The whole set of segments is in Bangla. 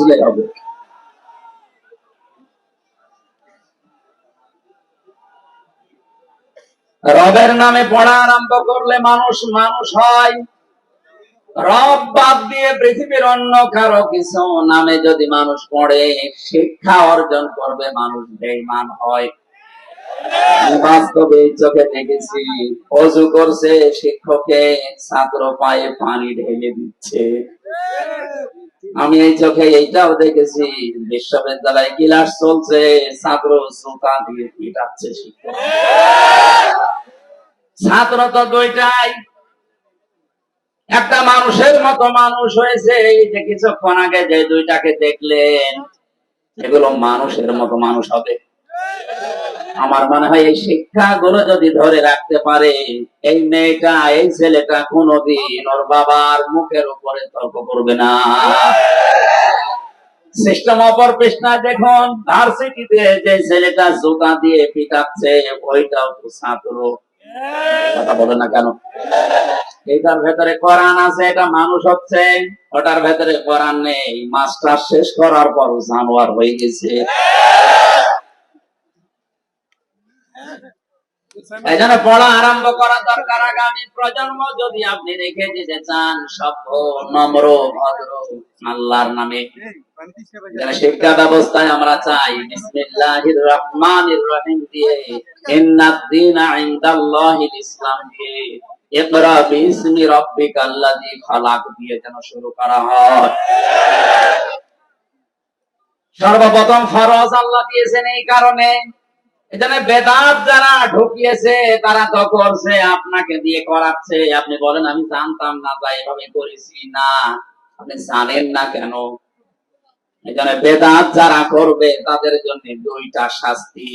বুঝলে হবে। রবের নামে পড়া আরম্ভ করলে মানুষ মানুষ হয়। রব বাদ দিয়ে পৃথিবীর অন্য কারো কিছু নামে যদি মানুষ পড়ে, শিক্ষা অর্জন করবে, মানুষ বেঈমান হয়। বাস্তবে চোখে দেখেছি, অজু করছে শিক্ষকে, ছাত্র পায়ে পানি ঢেলে দিচ্ছে। আমি এই চোখে এইটাও দেখেছি, বিশ্ববিদ্যালয়ে ক্লাস চলছে, ছাত্র জুতা দিয়ে পিটাচ্ছে শিক্ষক। ছাত্র তো দুইটাই, একটা মানুষের মতো মানুষ হয়েছে। এই যে কিছুক্ষণ আগে যে দুইটাকে দেখলেন, এগুলো মানুষের মতো মানুষ হবে। আমার মনে হয় এই শিক্ষাগুলো যদি ধরে রাখতে পারে, এই মেয়েটা, এই ছেলেটা কোনোদিন ওর বাবার মুখের উপরে তর্ক করবে না। সিস্টেম অপর পৃষ্ঠা দেখুন, ভার্সিটিতে যে ছেলেটা জুতা দিয়ে পিটাচ্ছে, ওইটাও তো ছাত্র। কথা বলে না কেন? এটার ভেতরে কোরআন আছে, এটা মানুষ হচ্ছে। ওটার ভেতরে কোরআন নেই, মাস্টার শেষ করার পর জানোয়ার হয়ে গেছে। এই জন্য পড়া আরম্ভ করা দরকার। আগামী প্রজন্ম যদি আপনি রেখে দিতে চান সভ্য, নম্র, ভদ্র, আল্লাহর নামে শিক্ষা ব্যবস্থায় আমরা চাই বিসমিল্লাহির রহমানির রহিম দিয়ে, ইন্নাদ-দীনা ইনদাল্লাহিল ইসলাম দিয়ে, ইকরা বিসমি রাব্বিকাল্লাযী খালাক দিয়ে যেন শুরু করা হয়। সর্বপ্রথম ফরজ আল্লাহ দিয়েছেন এই কারণে। এখানে বেদাত যারা ঢুকিয়েছে তারা তো করছে, আপনাকে দিয়ে করাচ্ছে। আপনি বলেন আমি জানতাম না, তাই এভাবে করেছি। না, আপনি জানেন না কেন? এখানে বেদাত যারা করবে তাদের জন্য দুইটা শাস্তি।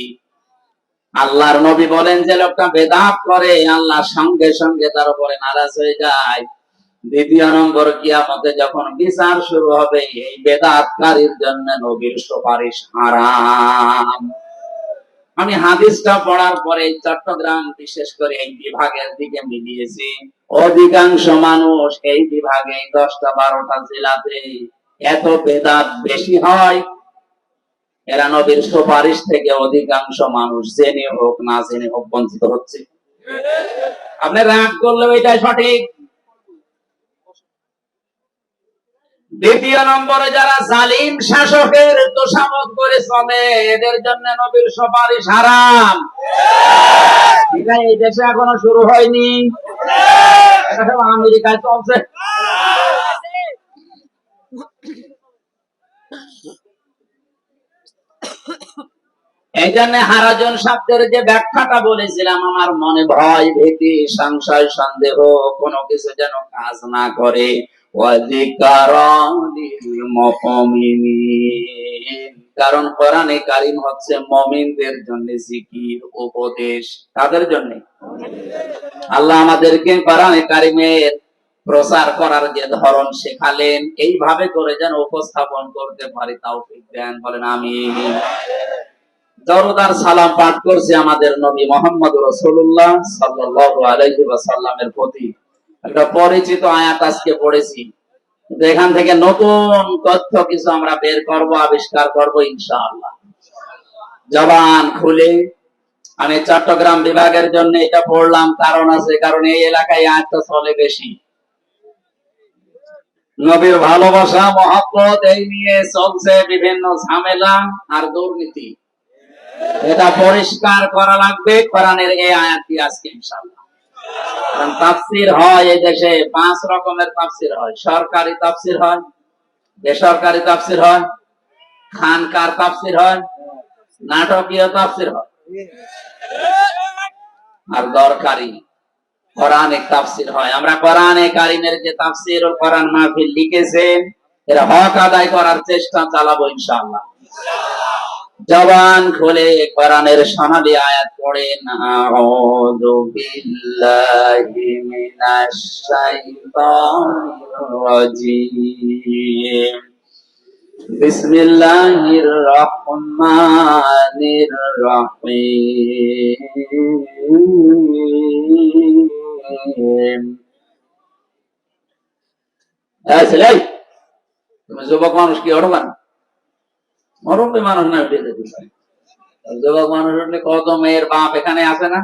আল্লাহর নবী বলেন, যে লোকটা বেদাত করে আল্লাহ সঙ্গে সঙ্গে তার উপরে নারাজ হয়ে যায়। দ্বিতীয় নম্বর, কিয়ামতে যখন বিচার শুরু হবে, এই বেদাতকারীর জন্য নবীর সুপারিশ হারাম। আমি হাদিসটা পড়ার পরে চট্টগ্রাম বিশেষ করে এই বিভাগের দিকে মিলিয়েছি। অধিকাংশ মানুষ এই বিভাগে 10টা-12টা জেলাতে এত বেদাত বেশি হয়, এরা নবীর সুপারিশ থেকে অধিকাংশ মানুষ জেনে হোক না জেনে হোক বঞ্চিত হচ্ছে। আপনি রাগ করলেও এটাই সঠিক। দ্বিতীয় নম্বরে, যারা জালিম শাসকের তোষামত করে চলে, এদের জন্য নবীর সুপারিশ হারাম। এটা এই দেশে এখনো শুরু হয়নি, এটা সব আমেরিকায় চলছে। এই জন্য হারাজন শব্দের যে ব্যাখ্যাটা বলেছিলাম, আমার মনে ভয়, ভীতি, সংশয়, সন্দেহ কোনো কিছু যেন কাজ না করে। কারণ কোরআনে কারীম হচ্ছে মুমিনদের জন্য জিকির, উপদেশ। তাদের জন্য আল্লাহ আমাদেরকে কোরআনে কারীমের প্রচার করার যে ধরন শেখালেন, এইভাবে করে যেন উপস্থাপন করতে পারি, তাওফিক দেন। বলেন আমিন। দরুদ আর সালাম পাঠ করছে আমাদের নবী মুহাম্মদ রাসূলুল্লাহ সাল্লাল্লাহু আলাইহি ওয়াসাল্লামের প্রতি। একটা পরিচিত আয়াত আজকে পড়েছি, এখান থেকে নতুন তথ্য কিছু আমরা বের করব, আবিষ্কার করব ইনশাআল্লাহ। জবান খুলে আমি চট্টগ্রাম বিভাগের জন্য এটা পড়লাম, কারণ আছে, কারণ এই এলাকায় আয়াতটা চলে বেশি। নবীর ভালোবাসা, মহব্বত, এই নিয়ে চলছে বিভিন্ন ঝামেলা আর দুর্নীতি। এটা পরিষ্কার করা লাগবে কোরআনের এই আয়াতটি আজকে ইনশাআল্লাহ। কারণ তাফসীর হয় এই দেশে 5 রকমের তাফসীর হয়। সরকারি তাফসীর হয়, বেসরকারি তাফসীর হয়, খানকার তাফসীর হয়, নাটকীয় তাফসীর হয়, আর দরকারি কোরআনিক তাফসীর হয়। আমরা কোরআনে কারীমের যে তাফসীর ও কোরআন মাহফিল লিখেছেন, এর হক আদায় করার চেষ্টা চালাবো ইনশাআল্লাহ। জবান খুলে কোরআনের সোনালী আয়াত পড়েন। আউযু বিল্লাহি মিনাশ শাইতানির রাজীম। বিসমিল্লাহির রহমানির রহিম। আসলে তুমি যুবক মানুষ কি উঠবা না? মুরব্বী মানুষ না উঠে যেতে পারে। যুবক মানুষ উঠলে কত মেয়ের বাপ এখানে আসে না,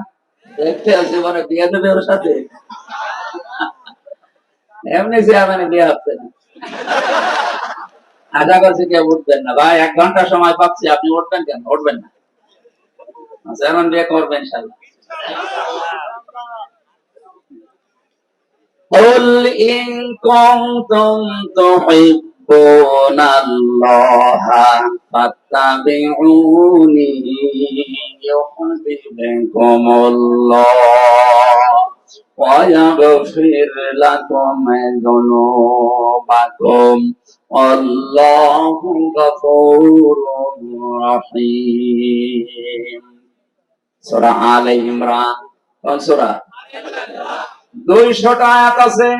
দেখতে আসে, মানে বিয়ে দেবে ওর সাথে, এমনি চেয়ারম্যানে বিয়ে হচ্ছে না। আশা করছি কেউ উঠবেন না। ভাই 1 ঘন্টা সময় পাচ্ছি, আপনি উঠবেন কেন? উঠবেন না, চেয়ারম্যান বিয়ে করবেন ইনশাআল্লাহ। قل إن كنتم تحبون الله فاتبعوني يحببكم الله ويغفر لكم ذنوبكم والله غفور رحيم। সূরা আলে ইমরান। কোন সূরা? 200টা আয়াত আছে,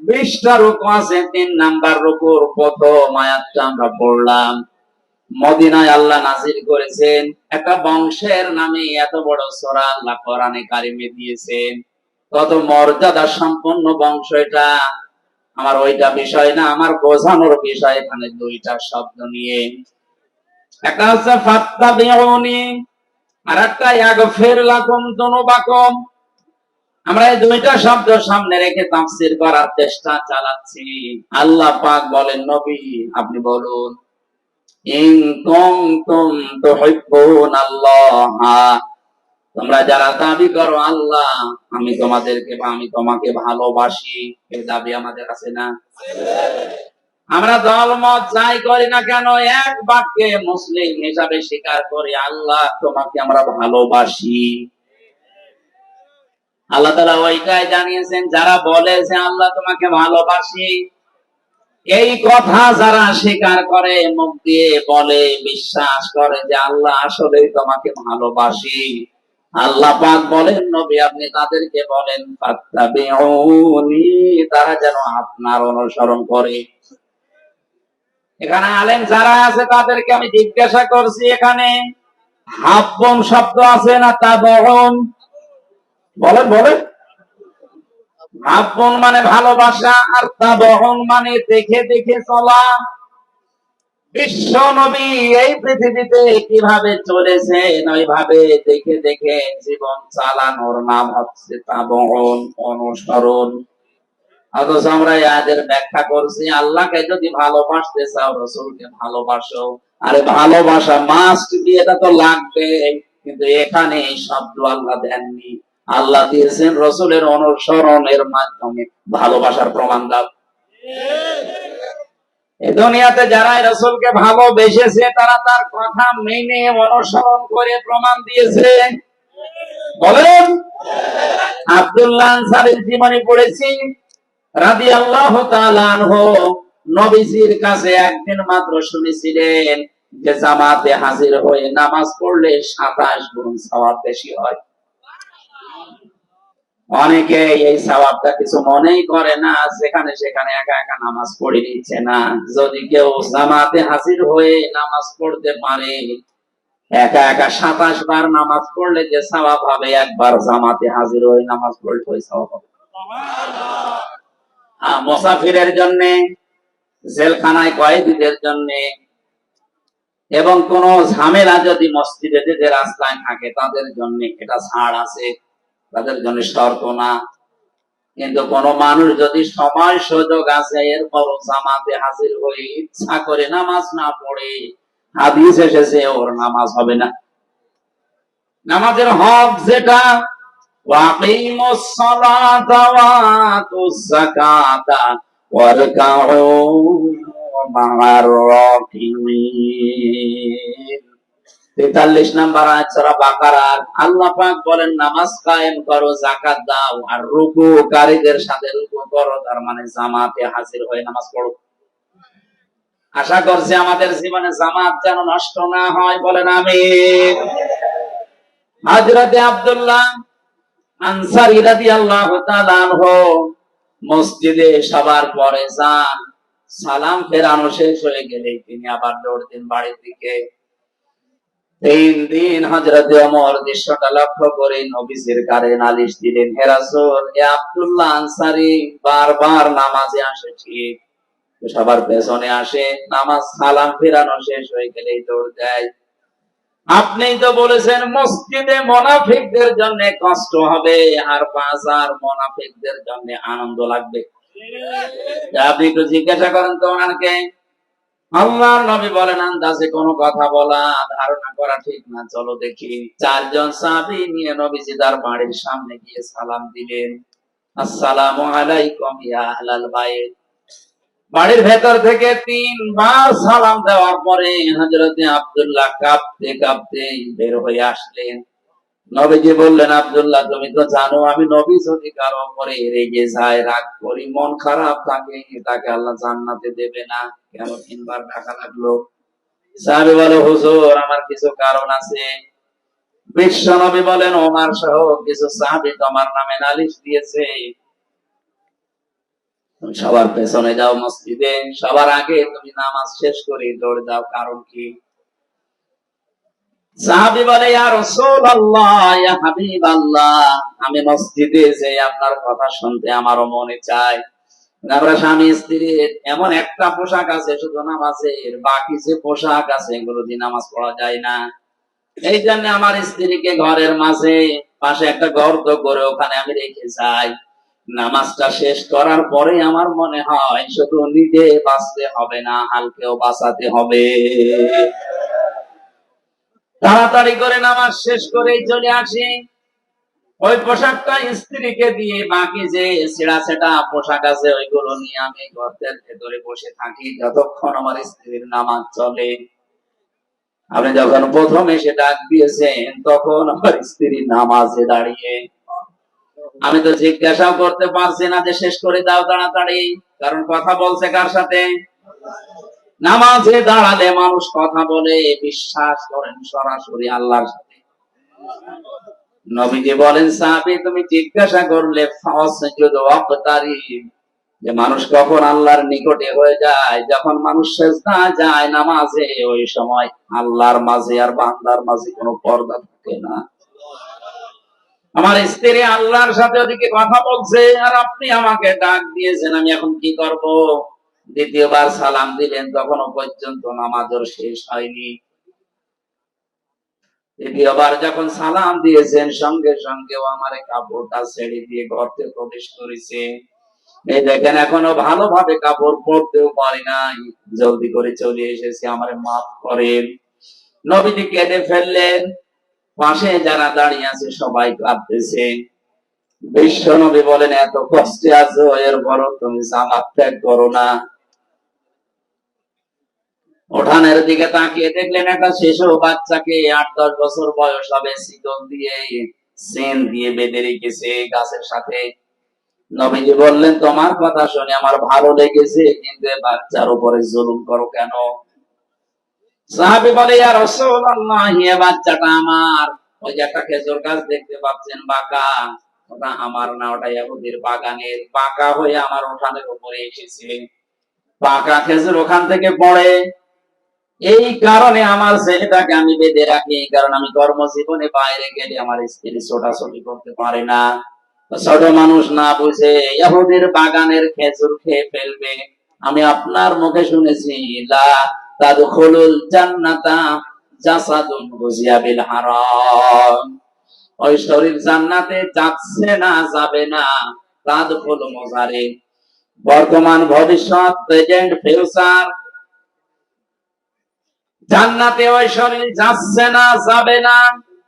20টা রুকু আছে। 3 নাম্বার রুকুর প্রথম আয়াতটা আমরা পড়লাম। মদিনায় আল্লাহ নাযিল করেছেন। একটা বংশের নামে এত বড় সূরা আল্লাহ কোরআনে কারিমে দিয়েছেন। কত মর্যাদা সম্পন্ন বংশ এটা। আমার ওইটা বিষয় না, আমার বোঝানোর বিষয় এখানে 2টা শব্দ নিয়ে। একটা হচ্ছে ফাত্তাবিউনি, আর একটা ইয়াগফির লাকুম যুনুবাকুম। আমরা এই 2টা শব্দ সামনে রেখে তাফসীর করার চেষ্টা চালাচ্ছি। আল্লাহ পাক বলেন, নবী আপনি বলুন, ইন কুনতুম তুহিব্বুনাল্লাহ, তোমরা যারা দাবি করো আল্লাহ আমি তোমাকে ভালোবাসি, এই দাবি আমাদের আছে না? আমরা দলমত যাই করি না কেন, এক বাক্যে মুসলিম হিসাবে স্বীকার করি আল্লাহ তোমাকে আমরা ভালোবাসি। আল্লাহ তাআলা ওইটাই জানিয়েছেন, যারা বলে যে আল্লাহ তোমাকে ভালোবাসি, এই কথা যারা স্বীকার করে, মুখ দিয়ে বলে, বিশ্বাস করে যে আল্লাহ আসলেই তোমাকে ভালোবাসি, আল্লাহ পাক বলেন নবী আপনি তাদেরকে বলেন ফাত্তাবিউনি, তারা যেন আপনার অনুসরণ করে। এখানে আলেম যারা আছে তাদেরকে আমি জিজ্ঞাসা করছি, এখানে হাব্বন শব্দ আছে না তাবউন? বলেন বলেন। হাব্বন মানে ভালোবাসা, আর তাবউন মানে দেখে দেখে চলা। বিশ্ব নবী এই পৃথিবীতে কিভাবে চলেছেন ওইভাবে দেখে দেখে জীবন চালানোর নাম হচ্ছে তাবউন, অনুসরণ। অথচ আমরা এদের ব্যাখ্যা করছি আল্লাহকে যদি ভালোবাসতে চাও রাসূলকে ভালোবাসো। আরে ভালোবাসা মাস্ট বি, এটা তো লাগবে, কিন্তু এখানে এই শব্দ আল্লাহ দেননি। আল্লাহ দিয়েছেন রাসূলের অনুসরণের মাধ্যমে ভালোবাসার প্রমাণ দাও। এই দুনিয়াতে যারা রাসূলকে ভালোবেসেছে তারা তার কথা মেনে অনুসরণ করে প্রমাণ দিয়েছে। বলেন। আব্দুল্লাহ আনসারীর জীবনী পড়েছি রাদিয়াল্লাহু তাআলা আনহু, নবীজির কাছে একদিন মাত্র শুনেছিলেন যে জামাতে হাজির হয়ে নামাজ পড়লে 27 গুণ সওয়াব বেশি হয়। অনেকে এই সওয়াবটা কিছু মনেই করে না, যেখানে সেখানে একা একা নামাজ পড়ে নিচ্ছে না। যদি কেউ জামাতে হাজির হয়ে নামাজ পড়তে পারে, একা একা 27 বার নামাজ পড়লে যে সওয়াব হবে, একবার জামাতে হাজির হয়ে নামাজ পড়লে ওই সওয়াব হবে। মুসাফিরের জন্য, জেলখানায় কয়েদিদের জন্য, এবং কোন ঝামেলা যদি মসজিদে যে রাস্তায় থাকে তাদের জন্য এটা ছাড় আছে, তাদের জন্য শর্ত না। কিন্তু কোন মানুষ যদি সময় সুযোগ আছে এরপর জামাতে হাজির হয়ে ইচ্ছা করে নামাজ না পড়ে, হাদিস এসেছে ওর নামাজ হবে না। নামাজের হক যেটা, ওয়াকিমুস সালাতা ওয়া আতুজ যাকাতা ওয়ারকাউ মা'আর রাকিঈন। 43 নম্বর আয়াত সূরা বাকারার। আল্লাহ পাক বলেন নামাজ কায়েম করো, যাকাত দাও, আর রুকুকারীদের সাথে রুকু করো, তার মানে জামাতে হাজির হয়ে নামাজ পড়ো। আশা করছি আমাদের জীবনে জামাত যেন নষ্ট না হয়, বলেন আমিন। হযরতে আব্দুল্লাহ আনসারী রাদিয়াল্লাহু তাআলা আনহু মসজিদে সবার পরে যান, সালাম ফেরানো শেষ হয়ে গেলে তিনি আবার দৌড়তেন বাড়ির দিকে। 3 দিন হযরতে ওমর দৃশ্যটা লক্ষ্য করে নবীজির কাছে নালিশ দিলেন, হে রাসূল, এ আব্দুল্লাহ আনসারী বারবার নামাজে আসে ঠিক, সবার পেছনে আসে, নামাজ সালাম ফেরানো শেষ হয়ে গেলেই দৌড় দেয়। আপনিই তো বলেছেন মসজিদে মুনাফিকদের জন্য কষ্ট হবে, আর বাজার মুনাফিকদের জন্য আনন্দ লাগবে। আপনি একটু জিজ্ঞাসা করেন তো ওনাকে। আল্লাহর নবী বলেন, আন্দাজে কোনো কথা বলা, ধারণা করা ঠিক না, চলো দেখি। চারজন সাহাবী নিয়ে নবীজি তার বাড়ির সামনে গিয়ে সালাম দিলেন, আসসালামু আলাইকুম ইয়া আহলাল বাইত। বাড়ির ভেতর থেকে 3 বার সালাম দেওয়ার পরে হযরতে আব্দুল্লাহ কাঁপতে কাঁপতে বের হয়ে আসলেন। নবীজি বললেন, আব্দুল্লাহ তুমি তো জানো আমি নবী যদি কারো উপরে রেগে যায়, রাগ করি, মন খারাপ থাকে, তাকে আল্লাহ জান্নাতে দেবে না, কেন 3 বার ডাকা লাগলো? সাহাবী বলে, হুজুর আমার কিছু কারণ আছে। বিশ্ব নবী বলেন, ওমর সহ কিছু সাহাবী তোমার নামে নালিশ দিয়েছে। তুমি সবার পেছনে যাও মসজিদে, সবার আগে তুমি নামাজ শেষ করে দৌড়ে যাও, কারণ কি? সাহাবী বলে, ইয়া রাসূলুল্লাহ, ইয়া হাবিবাল্লাহ, আমি মসজিদে যে আপনার কথা শুনতে আমারও মনে চায়। আমরা স্বামী স্ত্রীর এমন একটা পোশাক আছে শুধু নামাজের, বাকি যে পোশাক আছে এগুলো দিয়ে নামাজ পড়া যায় না। এই জন্য আমার স্ত্রীকে ঘরের মাঝে পাশে একটা গর্ত করে ওখানে আমি রেখে যাই। নামাজটা শেষ করার পরে আমার মনে হয় শুধু নিজে বাঁচতে হবে না, আলকেও বাঁচাতে হবে। তাড়াতাড়ি করে নামাজ শেষ করেই চলে আসি। ওই পোশাকটা স্ত্রীকে দিয়ে বাকি যে ছেঁড়া ছেঁড়া পোশাক আছে ওইগুলো নিয়ে আমি গর্তের ভেতরে বসে থাকি যতক্ষণ আমার স্ত্রীর নামাজ চলে। আপনি যখন প্রথম এসে ডাক দিয়েছেন তখন আমার স্ত্রী নামাজে দাঁড়িয়ে। আমি তো জিজ্ঞাসাও করতে পারছি না যে শেষ করে দাও তাড়াতাড়ি, কারণ কথা বলছে কার সাথে? নামাজে দাঁড়ালে মানুষ কথা বলে, বিশ্বাস করেন, সরাসরি আল্লাহর সাথে। নবীজি বলেন, সাহাবী তুমি জিজ্ঞাসা করলে যে মানুষ কখন আল্লাহর নিকটে হয়ে যায়, যখন মানুষ সেজদা যায় নামাজে, ওই সময় আল্লাহর মাঝে আর বান্দার মাঝে কোনো পর্দা থাকে না। আমার স্ত্রী আল্লাহর সাথে ওদিকে কথা বলছে আর আপনি আমাকে ডাক দিয়েছেন, আমি এখন কি করব? দ্বিতীয়বার সালাম দিলেন, তখনও পর্যন্ত নামাজের শেষ হয়নি। দ্বিতীয়বার যখন সালাম দিয়েছেন সঙ্গে সঙ্গেও আমার কাপড়টা ছেড়ে দিয়ে গর্তে প্রবেশ করেছে। এই দেখেন এখনো ভালোভাবে কাপড় পরতেও পারি নাই, জলদি করে চলে এসেছি, আমার মাফ করেন। নবীজি কেঁদে ফেললেন, পাশে যারা দাঁড়িয়ে আছে সবাই কাঁদতেছে। বিশ্ব নবী বলেন, এত কষ্টে আছো এরপরও তুমি জামাত ত্যাগ করো না। উঠানের দিকে তাকিয়ে দেখলেন একটা শিশু বাচ্চাকে 8-10 বছর বয়স হবে শীতল দিয়ে চেন দিয়ে বেঁধে রেখেছে গাছের সাথে। নবীজি বললেন, তোমার কথা শুনে আমার ভালো লেগেছে, কিন্তু বাচ্চার উপরে জুলুম করো কেন? সাহাবী বলে, ইয়া রাসূলুল্লাহ, এই বাচ্চাটা আমার। ওই যে একটা খেজুর গাছ দেখতে পাচ্ছেন বাঁকা, ওটা আমার না, ওটা ইহুদির বাগানের, বাঁকা হয়ে আমার উঠানের উপরে এসেছে। পাকা খেজুর ওখান থেকে পড়ে, এই কারণে আমার ছেলেটাকে আমি বেঁধে রাখি, কারণ আমি কর্মজীবনে বাইরে গেলে আমার স্ত্রী ছোটাছুটি করতে পারে না। ছোট মানুষ না বুঝে ইহুদির বাগানের খেজুর খেয়ে ফেলবে। আমি আপনার মুখে শুনেছি, লা তাদখুলুল জান্নাতা জাসাদুন গুজিয়া বিল হারাম। ওই শরীর জান্নাতে যাচ্ছে না, যাবে না। তাদখুলু মুজারি, বর্তমান ভবিষ্যৎ, প্রেজেন্ট ফিউচার। জান্নাতে ওই শরীর যাচ্ছে না, যাবে না,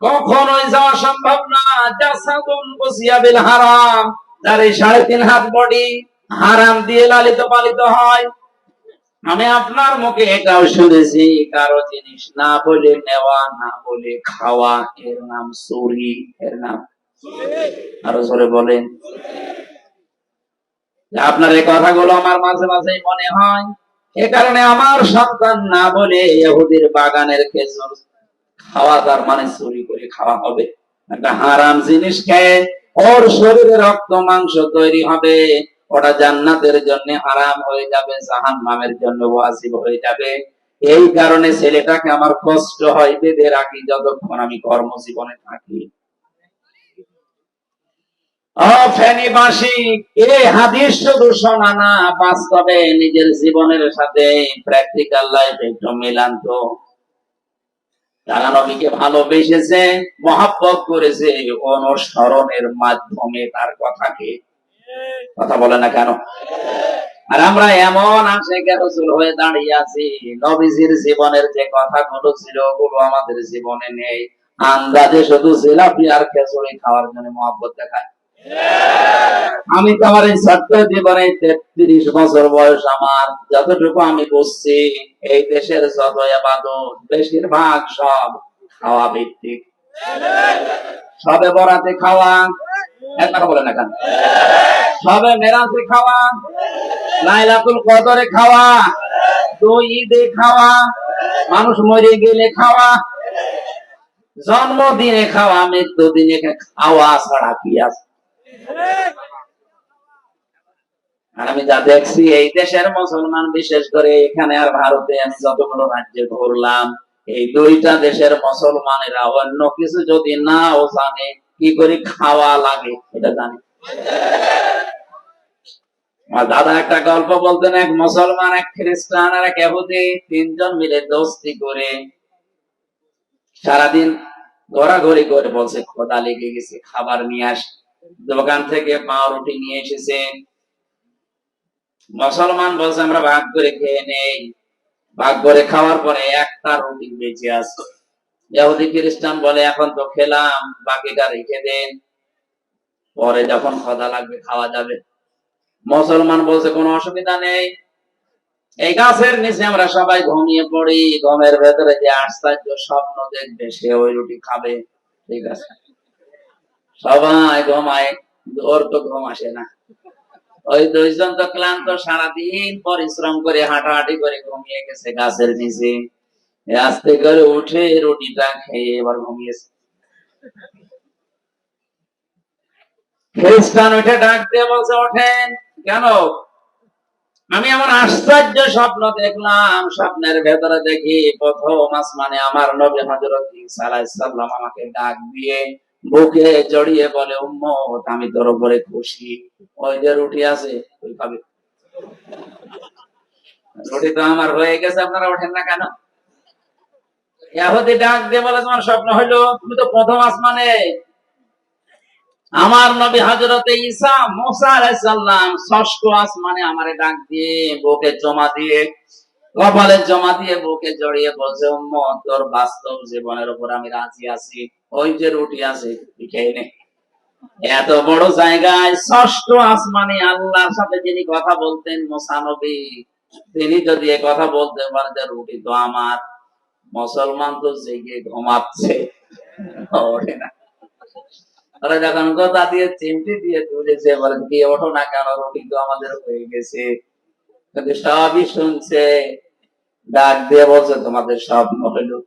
কখনোই যাওয়া সম্ভব না। জাসাদুন গুজিয়া বিল হারাম, যার এই 3.5 হাত বডি হারাম দিয়ে লালিত পালিত হয়। আমি আপনার মুখে এটাও শুনেছি, কারো জিনিস না বলে নেওয়া, না বলে খাওয়া, এর নাম চুরি। এর নাম, আরো জোরে বলেন। আপনার এই কথাগুলো আমার মাঝে মাঝে মনে হয়, এ কারণে আমার সন্তান না বলে ইহুদির বাগানের খেজুর খাওয়া, তার মানে চুরি করে খাওয়া হবে। একটা হারাম জিনিস খেয়ে ওর শরীরে রক্ত মাংস তৈরি হবে, ওটা জান্নাতের জন্য হারাম হয়ে যাবে, জাহান্নামের জন্য ওয়াজিব হয়ে যাবে। এই কারণে ছেলেটাকে আমার কষ্ট হয়, বেঁধে রাখি যতক্ষণ আমি কর্মজীবনে থাকি। ও ফেনীবাসী, এই হাদিস শুধু শোনা না, বাস্তবে নিজের জীবনের সাথে প্র্যাকটিক্যাল লাইফ একটু মিলান তো। তারা নবীকে ভালোবেসেছে, মহাব্বত করেছে অনুসরণের মাধ্যমে তার কথাকে। কথা বলে না কেন? আর আমরা এমন আশিকে রাসূল হয়ে দাঁড়িয়ে আছি, নবীজির জীবনের যে কথাগুলো ছিল ওগুলো আমাদের জীবনে নেই। আন্দাজে শুধু জিলাপি আর খেচুড়ি খাওয়ার জন্য মহব্বত দেখায়। আমি তো আমার এই ছোট্ট জীবনে 33 বছর বয়স, আমার যতটুকু আমি বুঝছি, এই দেশের যত ইবাদত বেশিরভাগ সব খাওয়া ভিত্তিক। সবে বরাতে খাওয়া, একবার বলে না কেন? সবে মেরাজে খাওয়া, লাইলাতুল কদরে খাওয়া, দুই ঈদে খাওয়া, মানুষ মরে গেলে খাওয়া, জন্মদিনে খাওয়া, মৃত্যু দিনে খাওয়া ছাড়া কি আছে? আর আমি যা দেখছি এই দেশের মুসলমান, বিশেষ করে এখানে আর ভারতে, আমি যতগুলো রাজ্যে ঘুরলাম, এই দুইটা দেশের মুসলমানেরা অন্য কিছু যদি নাও জানে, কি করে খাওয়া লাগে এটা জানে। আমার দাদা একটা গল্প বলতেন, এক মুসলমান, এক খ্রিস্টান আর এক ইহুদি, তিনজন মিলে দোস্তি করে সারাদিন ঘোরাঘুরি করে বলছে খোদা লেগে গেছে, খাবার নিয়ে আস। দোকান থেকে পাউরুটি নিয়ে এসেছে। মুসলমান বলছে আমরা ভাগ করে খেয়ে নেই। ভাগ করে খাওয়ার পরে একটা রুটি বেঁচে আছে। ইহুদি খ্রিস্টান বলে এখন তো খেলাম, বাকিটা রেখে দেন, পরে যখন ক্ষুধা লাগবে খাওয়া যাবে। মুসলমান বলছে কোনো অসুবিধা নেই, এই গাছের নিচে আমরা সবাই ঘুমিয়ে পড়ি, ঘুমের ভেতরে যে আশ্চর্য স্বপ্ন দেখবে সে ওই রুটি খাবে। ঠিক আছে, সবাই ঘুমায়, ওর তো ঘুম আসে না। ওই দুইজন তো ক্লান্ত, সারাদিন পরিশ্রম করে হাঁটাহাঁটি করে ঘুমিয়ে গেছে গাছের নিচে। আস্তে করে উঠে রুটিটা খেয়ে এবার ঘুমিয়েছে। খ্রিস্টান উঠে ডাক দিয়ে বলছে ওঠেন। কেন? আমি এমন আশ্চর্য স্বপ্ন দেখলাম, স্বপ্নের ভেতরে দেখি প্রথম আসমানে আমার নবী হযরত ঈসা আলাইহিস সালাম আমাকে ডাক দিয়ে বুকে জড়িয়ে বলে, উম্মত আমি তোর উপরে খুশি, ওই যে রুটি আছে ওই খাবে। রুটি তো আমার হয়ে গেছে, আপনারা ওঠেন না কেন? ইহুদি ডাক দিয়ে বলে তোমার স্বপ্ন হইলো, তুমি তো প্রথম আসমানে। আমার নবী হযরত ঈসা মুসা আলাইহিস সালাম ষষ্ঠ আসমানে আমারে ডাক দিয়ে বুকে জমা দিয়ে, কপালে জমা দিয়ে বুকে জড়িয়ে বলছে, উম্মত তোর বাস্তব জীবনের উপর আমি রাজি আছি, ওই যে রুটি আছে খেয়ে নে। এত বড় জায়গায় ষষ্ঠ আসমানে আল্লাহর সাথে যিনি কথা বলতেন, মুসা নবী, তিনি যদি এ কথা বলতে পারেন যে রুটি তো আমার, মুসলমান তো জেগে ঘুমাচ্ছে, ওঠে না। ওরা যখন কথা দিয়ে চিমটি দিয়ে তুলেছে, বলেন কি ওঠো না কেন, রুটি তো আমাদের হয়ে গেছে। কিন্তু সবই শুনছে, ডাক দিয়ে বলছে তোমাদের স্বপ্ন হলো।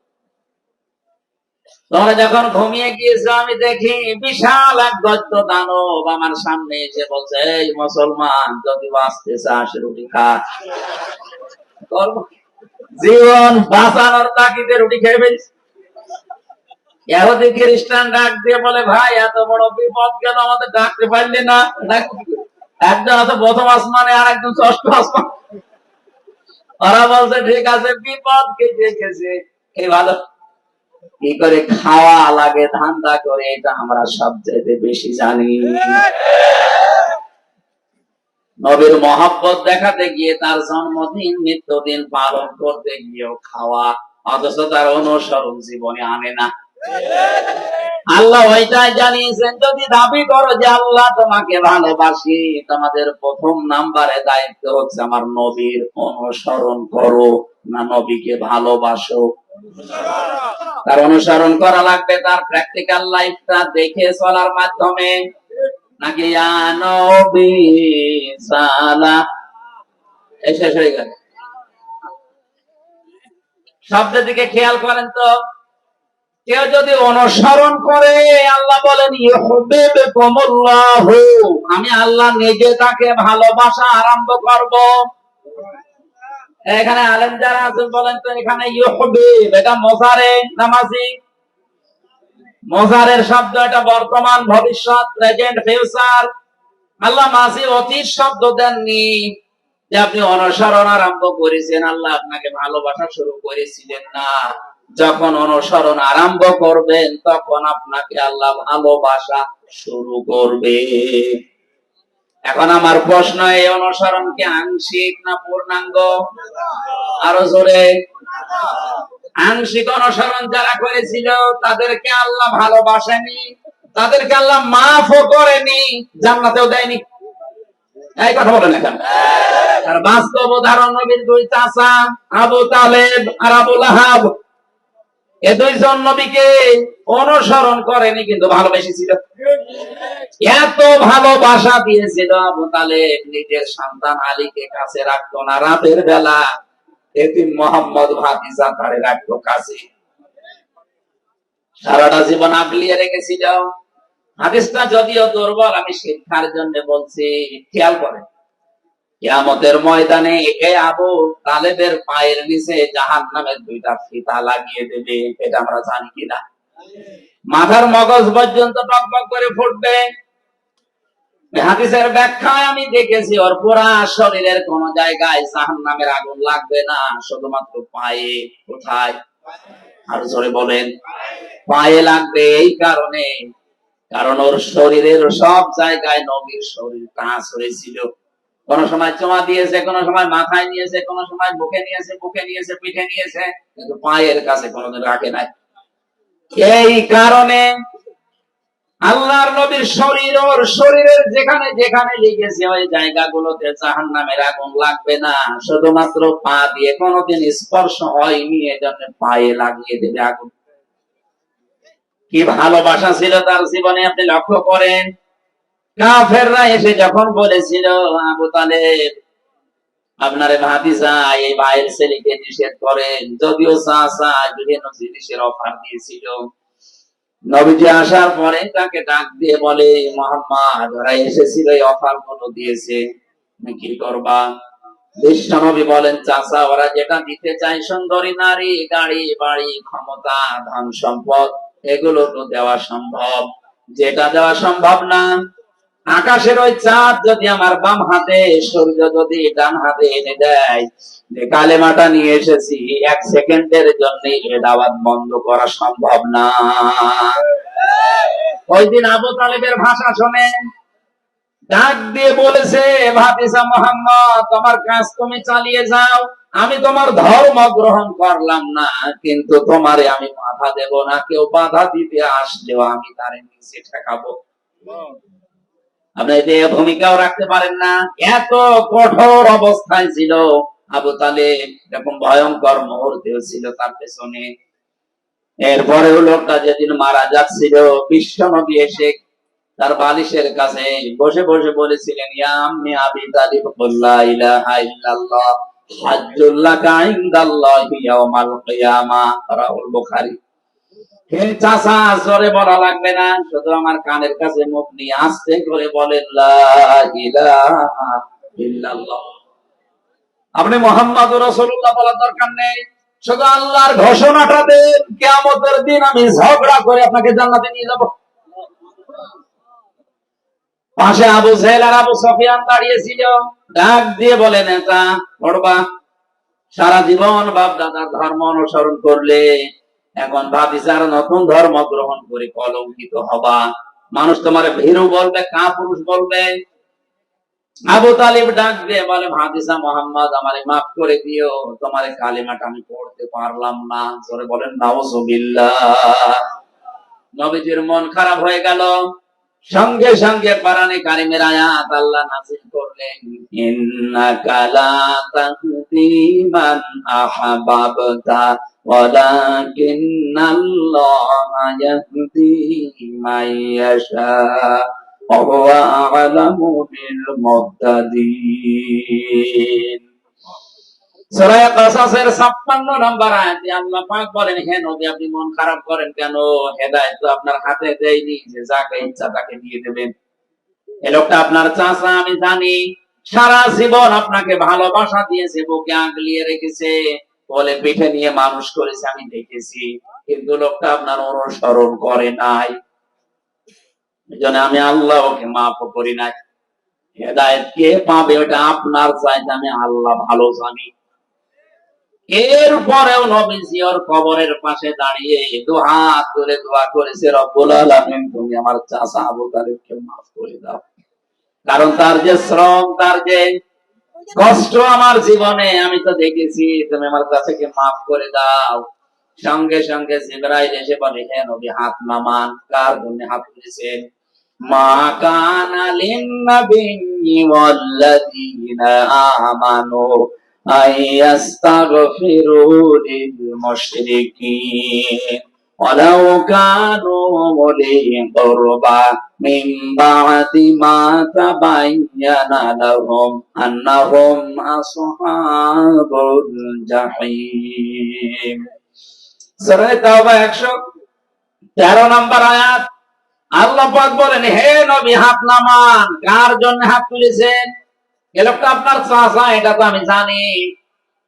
তোমরা যখন ঘুমিয়ে গিয়েছো, আমি দেখি বিশাল এক দৈত্য দানব আমার সামনে এসে বলছে, এই মুসলমান যদি বাঁচতে চাস রুটি খা। জীবন বাঁচানোর তাগিদে রুটি খেয়ে ফেলছি। ইহুদি খ্রিস্টান ডাক দিয়ে বলে, ভাই এত বড় বিপদ গেল, আমাদের ডাকতে পারলি না? একজন আছে প্রথম আসমানে আর একজন ষষ্ঠ আসমান। ওরা বলছে ঠিক আছে, বিপদ কেটে গেছে, এই ভালো। কি করে খাওয়া লাগে ধান্দা করে, এটা আমরা সবচেয়ে বেশি জানি। নবীর মহব্বত দেখাতে গিয়ে তার জন্মদিন মৃত্যুদিন পালন করতে গিয়েও খাওয়া, অথচ তার অনুসরণ জীবনে আনে না। আল্লাহ ওইটাই জানিয়েছেন, যদি দাবি করো যে আল্লাহ তোমাকে ভালোবাসি, তোমাদের প্রথম নাম্বারে দায়িত্ব হচ্ছে আমার নবীর অনুসরণ করো, না নবীকে ভালোবাসো। তার অনুসরণ করা লাগবে, তার প্র্যাকটিক্যাল লাইফটা দেখে চলার মাধ্যমে, নাকি নবী সালা শেষ হয়ে গেল। শব্দের দিকে খেয়াল করেন তো, কেউ যদি অনুসরণ করে, আল্লাহ বলেন ইউহিব্বুকুমুল্লাহু, আমি আল্লাহ নিজে তাকে ভালোবাসা আরম্ভ করব। এখানে আলেম যারা আছেন বলেন তো, এখানে ইউহিব্বু এটা মুজারে নামাজি, মোজারের শব্দ এটা বর্তমান, ভবিষ্যৎ, প্রেজেন্ট, ফিউচার। আল্লাহ মাঝে অতীত শব্দ দেননি যে আপনি অনুসরণ আরম্ভ করেছেন, আল্লাহ আপনাকে ভালোবাসা শুরু করেছিলেন না। যখন অনুসরণ আরম্ভ করবেন তখন আপনাকে আল্লাহ ভালোবাসা শুরু করবে। এখন আমার প্রশ্ন, এই অনুসরণ কি আংশিক না পূর্ণাঙ্গ? আরো জোরে। আংশিক অনুসরণ যারা করেছিল তাদেরকে আল্লাহ ভালোবাসেনি, তাদেরকে আল্লাহ মাফও করেনি, জান্নাতেও দেয়নি। এই কথা বলেন এখন। আর বাস্তব উদাহরণ, নবীর দুই চাচা আবু তালেব আর আবু লাহাব, এ দুইজন নবীকে অনুসরণ করেনি কিন্তু ভালোবেসেছিল। এত ভালোবাসা দিয়েছিল, আবু তালেব নিজের সন্তান আলীকে কাছে রাখতো না, রাতের বেলা এতিম মোহাম্মদ ভাতিজা তারে রাখতো কাছে, সারাটা জীবন আগলিয়ে রেখেছিল। হাদিসটা যদিও দুর্বল, আমি শিক্ষার জন্য বলছি, খেয়াল করেন। কিয়ামতের ময়দানে এ আবু তালেবের পায়ের নিচে জাহান্নামের দুইটা ফিতা লাগিয়ে দেবে, এটা আমরা জানি কিনা? মাথার মগজ পর্যন্ত টকবক করে ফুটবে। হাদিসের ব্যাখ্যায় আমি দেখেছি ওর পুরা শরীরের কোন জায়গায় জাহান্নামের আগুন লাগবে না, শুধুমাত্র পায়ে। কোথায়? আর জোরে বলেন। পায়ে লাগবে। এই কারণে, কারণ ওর শরীরের সব জায়গায় নবীর শরীর কাজ হয়েছিল। কোন সময় চোমা দিয়েছে, কোন সময় মাথায় নিয়েছে, কোন সময় বুকে নিয়েছে, পিঠে নিয়েছে, কিন্তু পায়ের কাছে কোনদিন রাখে নাই। এই কারণে আল্লাহর নবীর শরীর, ওর শরীরের যেখানে যেখানে লেগেছে ওই জায়গাগুলোতে জাহান্নামের আগুন লাগবে না, শুধুমাত্র পা দিয়ে কোনদিন স্পর্শ হয়নি, এজন্য পায়ে লাগিয়ে দেবে আগুন। কি ভালোবাসা ছিল তার জীবনে, আপনি লক্ষ্য করেন। কাফেররা এসে যখন বলেছিল, আবু তালেব আপনারে ভাতিজা এই ভাইয়ের ছেলেকে নিষেধ করেন, যদিও চাচা বিভিন্ন জিনিসের অফার দিয়েছিল, নবীজি আসার পরে তাকে ডাক দিয়ে বলে, মুহাম্মদ ওরা এসেছিল এই অফার গুলো দিয়েছে, তুমি কি করবা? বিশ্ব নবী বলেন, চাচা ওরা যেটা দিতে চায়, সুন্দরী নারী, গাড়ি বাড়ি, ক্ষমতা, ধন সম্পদ, এগুলো তো দেওয়া সম্ভব। যেটা দেওয়া সম্ভব না, আকাশের ওই চাঁদ যদি আমার বাম হাতে, সূর্য যদি ডান হাতে এনে দেয়, যে কালেমাটা নিয়ে এসেছি, 1 সেকেন্ডের জন্য এ দাওয়াত বন্ধ করা সম্ভব না। ওই দিন আবু তালেবের ভাষা শুনে ডাক দিয়ে বলেছে, ভাতিজা মুহাম্মদ তোমার কাজ তুমি চালিয়ে যাও, আমি তোমার ধর্ম গ্রহণ করলাম না, কিন্তু তোমারে আমি বাধা দেব না। কেউ বাধা দিতে আসলেও আমি তারে নিচে ঠেকাবো। আপনি এই ভূমিকাও রাখতে পারেন না। এত কঠোর অবস্থায় ছিল আবু তালেব, এরকম ভয়ঙ্কর মুহূর্তেও ছিল তার পেছনে। এরপরেও লোকটা যেদিন মারা যাচ্ছিল, বিশ্ব নবী এসে তার বালিশের কাছে বসে বসে বলেছিলেন, ইয়া আম্মি আবি তালিব, লা ইলাহা ইল্লাল্লাহ হাজ্জুল লাকা ইনদাল্লাহি ইয়াউমাল কিয়ামাহ, রাহুল বুখারী। হে চাচা, জোরে বলা লাগবে না, শুধু আমার কানের কাছে মুখ নিয়ে আস্তে করে বলেন, লা ইলাহা ইল্লাল্লাহ। আপনি মুহাম্মাদুর রাসূলুল্লাহ বলার দরকার নেই, শুধু আল্লাহর ঘোষণাটা দেন, কিয়ামতের দিন আমি ঝগড়া করে আপনাকে জান্নাতে নিয়ে যাব। পাশে আবু জেহেল আর আবু সুফিয়ান দাঁড়িয়েছিল, ডাক দিয়ে বলেন, নেতা পড়বা, সারা জীবন বাপ দাদার ধর্ম অনুসরণ করলে, এখন ভাতিজার নতুন ধর্ম গ্রহণ করে কলঙ্কিত হবা, মানুষ তোমার ভীরু বলবে, কাপুরুষ বলবে। আবু তালিব ডাক দিয়ে বলে, ভাতিজা মুহাম্মদ আমারে মাফ করে দিও, তোমার কালিমাটা আমি পড়তে পারলাম না। জোরে বলেন নাউযুবিল্লাহ। নবীজির মন খারাপ হয়ে গেল। সঙ্গে সঙ্গে কোরআনে কারিমের আয়াত আল্লাহ নাযিল করলেন, ইন্নাকা লা তাহদি মান আহবাবতা ওয়ালাকিন্নাল্লাহা ইয়াহদি মান ইয়াশা ওয়া হুয়া আ'লামু বিল মুহতাদিন। সূরা কাসাসের 56 নম্বর আয়াতে আল্লাহ পাক বলেন, হে নবী আপনি মন খারাপ করেন কেন? হেদায়েত তো আপনার হাতে দেয়নি যে যাকে ইচ্ছা তাকে দিয়ে দেবেন। এই লোকটা আপনার চাচা, আমি জানি, সারা জীবন আপনাকে ভালোবাসা দিয়েছে, বুকে আগলিয়ে রেখেছে, বলে পিঠে নিয়ে মানুষ করেছে, আমি দেখেছি। কিন্তু লোকটা আপনার অনুসরণ করে নাই। এই জন্য আমি আল্লাহ ওকে মাফ করি নাই। হেদায়েত কে পাবে ওটা আপনার চাইতে আমি আল্লাহ ভালো জানি। এরপরেও নবীজি ওর কবরের পাশে দাঁড়িয়ে দুহাত তুলে দোয়া করেছে, রব্বুল আলামিন তুমি আমার চাচা আবু তালেবকে মাফ করে দাও। কারণ তার যে শ্রম, তার যে কষ্ট আমার জীবনে আমি তো দেখেছি, তুমি আমার চাচাকে মাফ করে দাও। সঙ্গে সঙ্গে জিবরাইল এসে বলে, হে নবী হাত নামান। কার জন্য হাত তুলেছেন? মা কানা লিন-নাবিয়্যি ওয়াল্লাযীনা আমানু আইয়াস্তাগফিরু লিল-মুশরিকিন ওয়ালাউ কানু উলি কুরবা মিন বা'দি মা তাবায়্যানা লাহুম আন্নাহুম আসহাবুল জাহিম। সূরা তাওবা 113 নম্বর আয়াত। আল্লাহ পাক বলেন, হে নবী হাত নামান। কার জন্য হাত তুলেছেন? এ লোকটা আপনার চাচা, এটা তো আমি জানি।